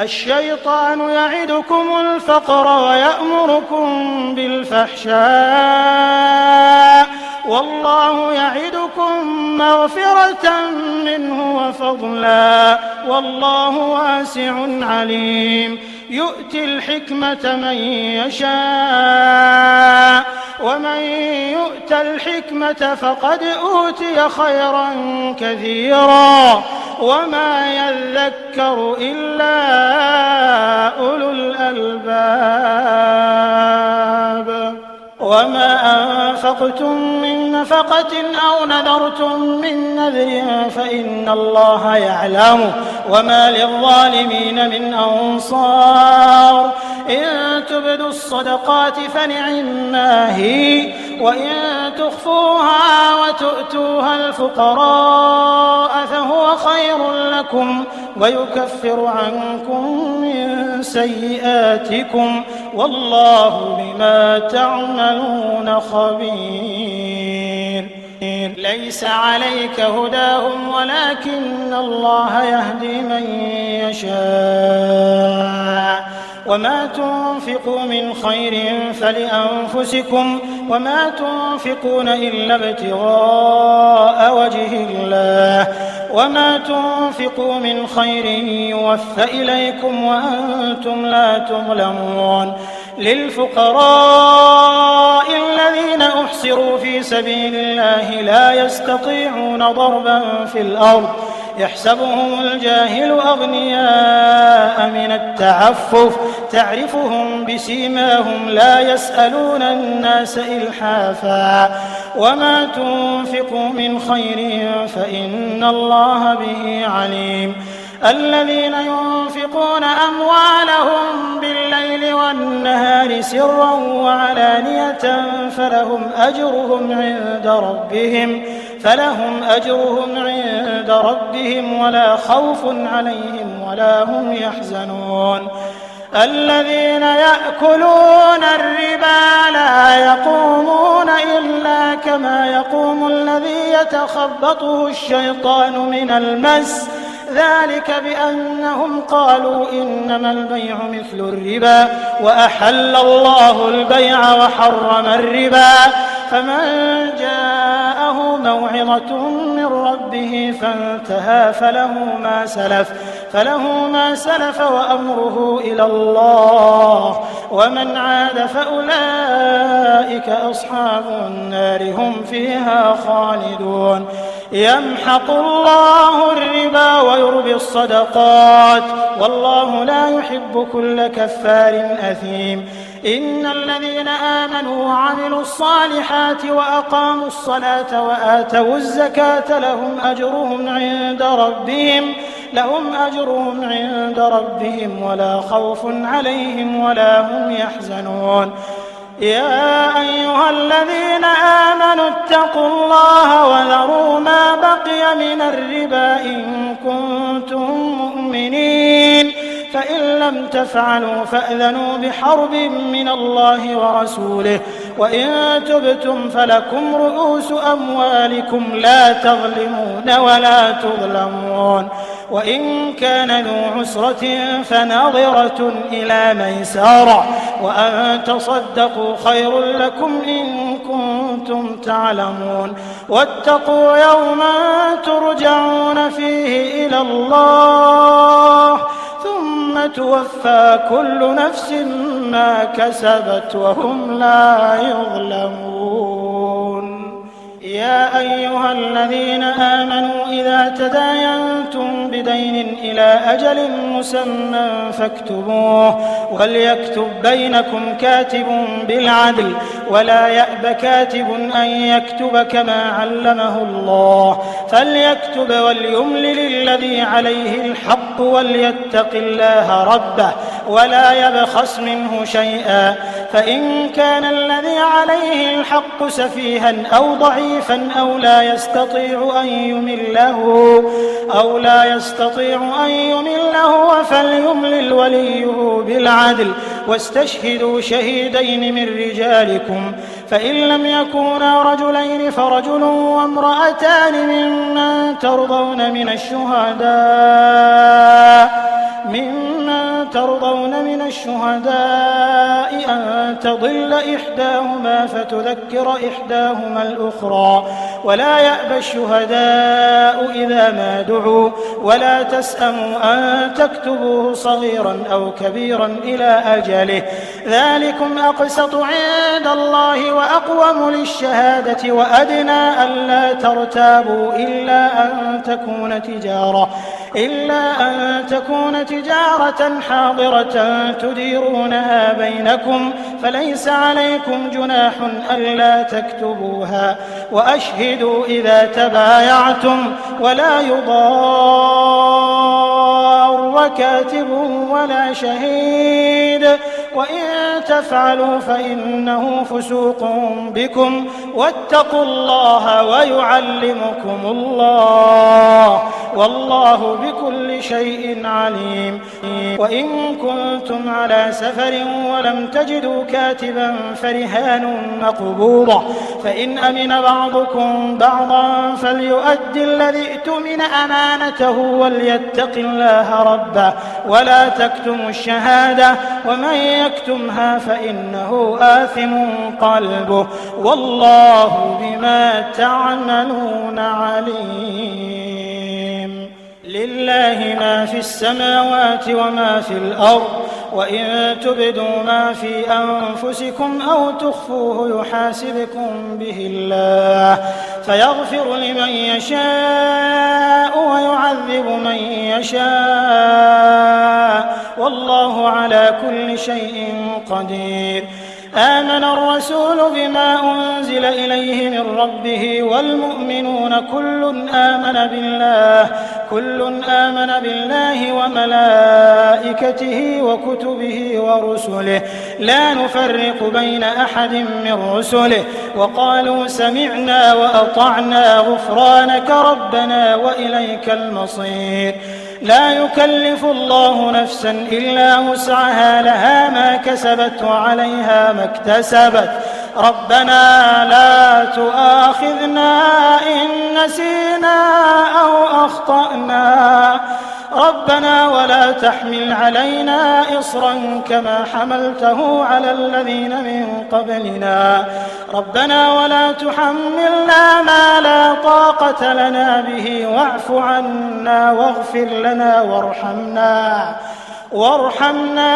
الشيطان يعدكم الفقر ويأمركم بالفحشاء والله يعدكم مغفرة منه وفضلا والله واسع عليم. يؤتي الحكمة من يشاء ومن يؤت الحكمة فقد أوتي خيرا كثيرا وما يذكر إلا أولو الألباب. وما أنفقتم من نفقة أو نذرتم من نذر فإن الله يعلمه وما للظالمين من أنصار. إن تبدوا الصدقات فنعما هي وإن تخفوها وتؤتوها الفقراء فهو خير لكم ويكفر عنكم من سيئاتكم والله بما تعملون خبير. ليس عليك هداهم ولكن الله يهدي من يشاء وما تنفقوا من خير فلأنفسكم وما تنفقون إلا ابتغاء وجه الله وما تنفقوا من خير يوفى إليكم وأنتم لا تظلمون. للفقراء الذين أحصروا في سبيل الله لا يستطيعون ضربا في الأرض يحسبهم الجاهل أغنياء من التعفف تعرفهم بسيماهم لا يسألون الناس إلحافا وما تنفقوا من خير فإن الله به عليم. الذين ينفقون أموالهم بالليل والنهار سرا وعلانية فلهم أجرهم عند ربهم ولا خوف عليهم ولا هم يحزنون. الذين يأكلون الربا لا يقومون إلا كما يقوم الذي يتخبطه الشيطان من المس ذلك بأنهم قالوا إنما البيع مثل الربا وأحل الله البيع وحرم الربا فمن جاءه موعظة من ربه فانتهى فله ما سلف وأمره إلى الله ومن عاد فأولئك أصحاب النار هم فيها خالدون. يمحق الله الربا ويربي الصدقات والله لا يحب كل كفار أثيم. إن الذين آمنوا وعملوا الصالحات وأقاموا الصلاة وآتوا الزكاة لهم أجرهم عند ربهم ولا خوف عليهم ولا هم يحزنون. يا أيها الذين آمنوا اتقوا الله وذروا ما بقي من الربا إن كنتم مؤمنين فإن لم تفعلوا فأذنوا بحرب من الله ورسوله وإن تبتم فلكم رؤوس أموالكم لا تظلمون ولا تظلمون. وإن كان ذو عسرة فنظرة إلى ميسرة وأن تصدقوا خير لكم إن كنتم تعلمون. واتقوا يوما ترجعون فيه إلى الله ثم توفى كل نفس ما كسبت وهم لا يظلمون. يا أيها الذين آمنوا إذا تداينتم بدين إلى أجل مسمى فاكتبوه وليكتب بينكم كاتب بالعدل ولا يأب كاتب أن يكتب كما علمه الله فليكتب وليملل الذي عليه الحق وليتق الله ربه ولا يبخس منه شيئا فإن كان الذي عليه الحق سفيها أو ضعيفا أو لا يستطيع أن يمله فليملل وليه بالعدل واستشهدوا شهيدين من رجالكم فإن لم يكونا رجلين فرجل وامرأتان ممن ترضون من الشهداء أن تضل إحداهما فتذكر إحداهما الأخرى ولا يأبى الشهداء إذا ما دعوا ولا تسأموا أن تكتبوه صغيرا أو كبيرا إلى أجله ذلكم أقسط عند الله وأقوم للشهادة وأدنى ألا ترتابوا إلا أن تكون تجارة حاضرة تديرونها بينكم فليس عليكم جناح ألا تكتبوها وأشهدوا إذا تبايعتم ولا يضار كاتب ولا شهيد وإن تفعلوا فإنه فسوق بكم واتقوا الله ويعلمكم الله والله بكل شيء عليم. وإن كنتم على سفر ولم تجدوا كاتبا فرهان مقبوضة فإن أمن بعضكم بعضا فليؤد الذي اؤتمن أمانته وليتق الله ربه ولا تكتموا الشهادة ومن يكتمها فإنه آثم قلبه والله بما تعملون عليم. لله ما في السماوات وما في الأرض وإن تبدوا ما في أنفسكم أو تخفوه يحاسبكم به الله فيغفر لمن يشاء ويعذب من يشاء والله على كل شيء قدير. آمن الرسول بما أنزل إليه من ربه والمؤمنون كل آمن بالله وملائكته وكتبه ورسله لا نفرق بين أحد من رسله وقالوا سمعنا وأطعنا غفرانك ربنا وإليك المصير. لا يكلف الله نفسا إلا وسعها لها ما كسبت وعليها ما اكتسبت ربنا لا تؤاخذنا إن نسينا أو أخطأنا ربنا ولا تحمل علينا إصرا كما حملته على الذين من قبلنا ربنا ولا تحملنا ما لا طاقة لنا به واعف عنا واغفر لنا وارحمنا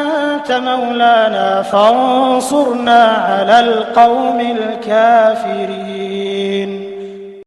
أنت مولانا فانصرنا على القوم الكافرين.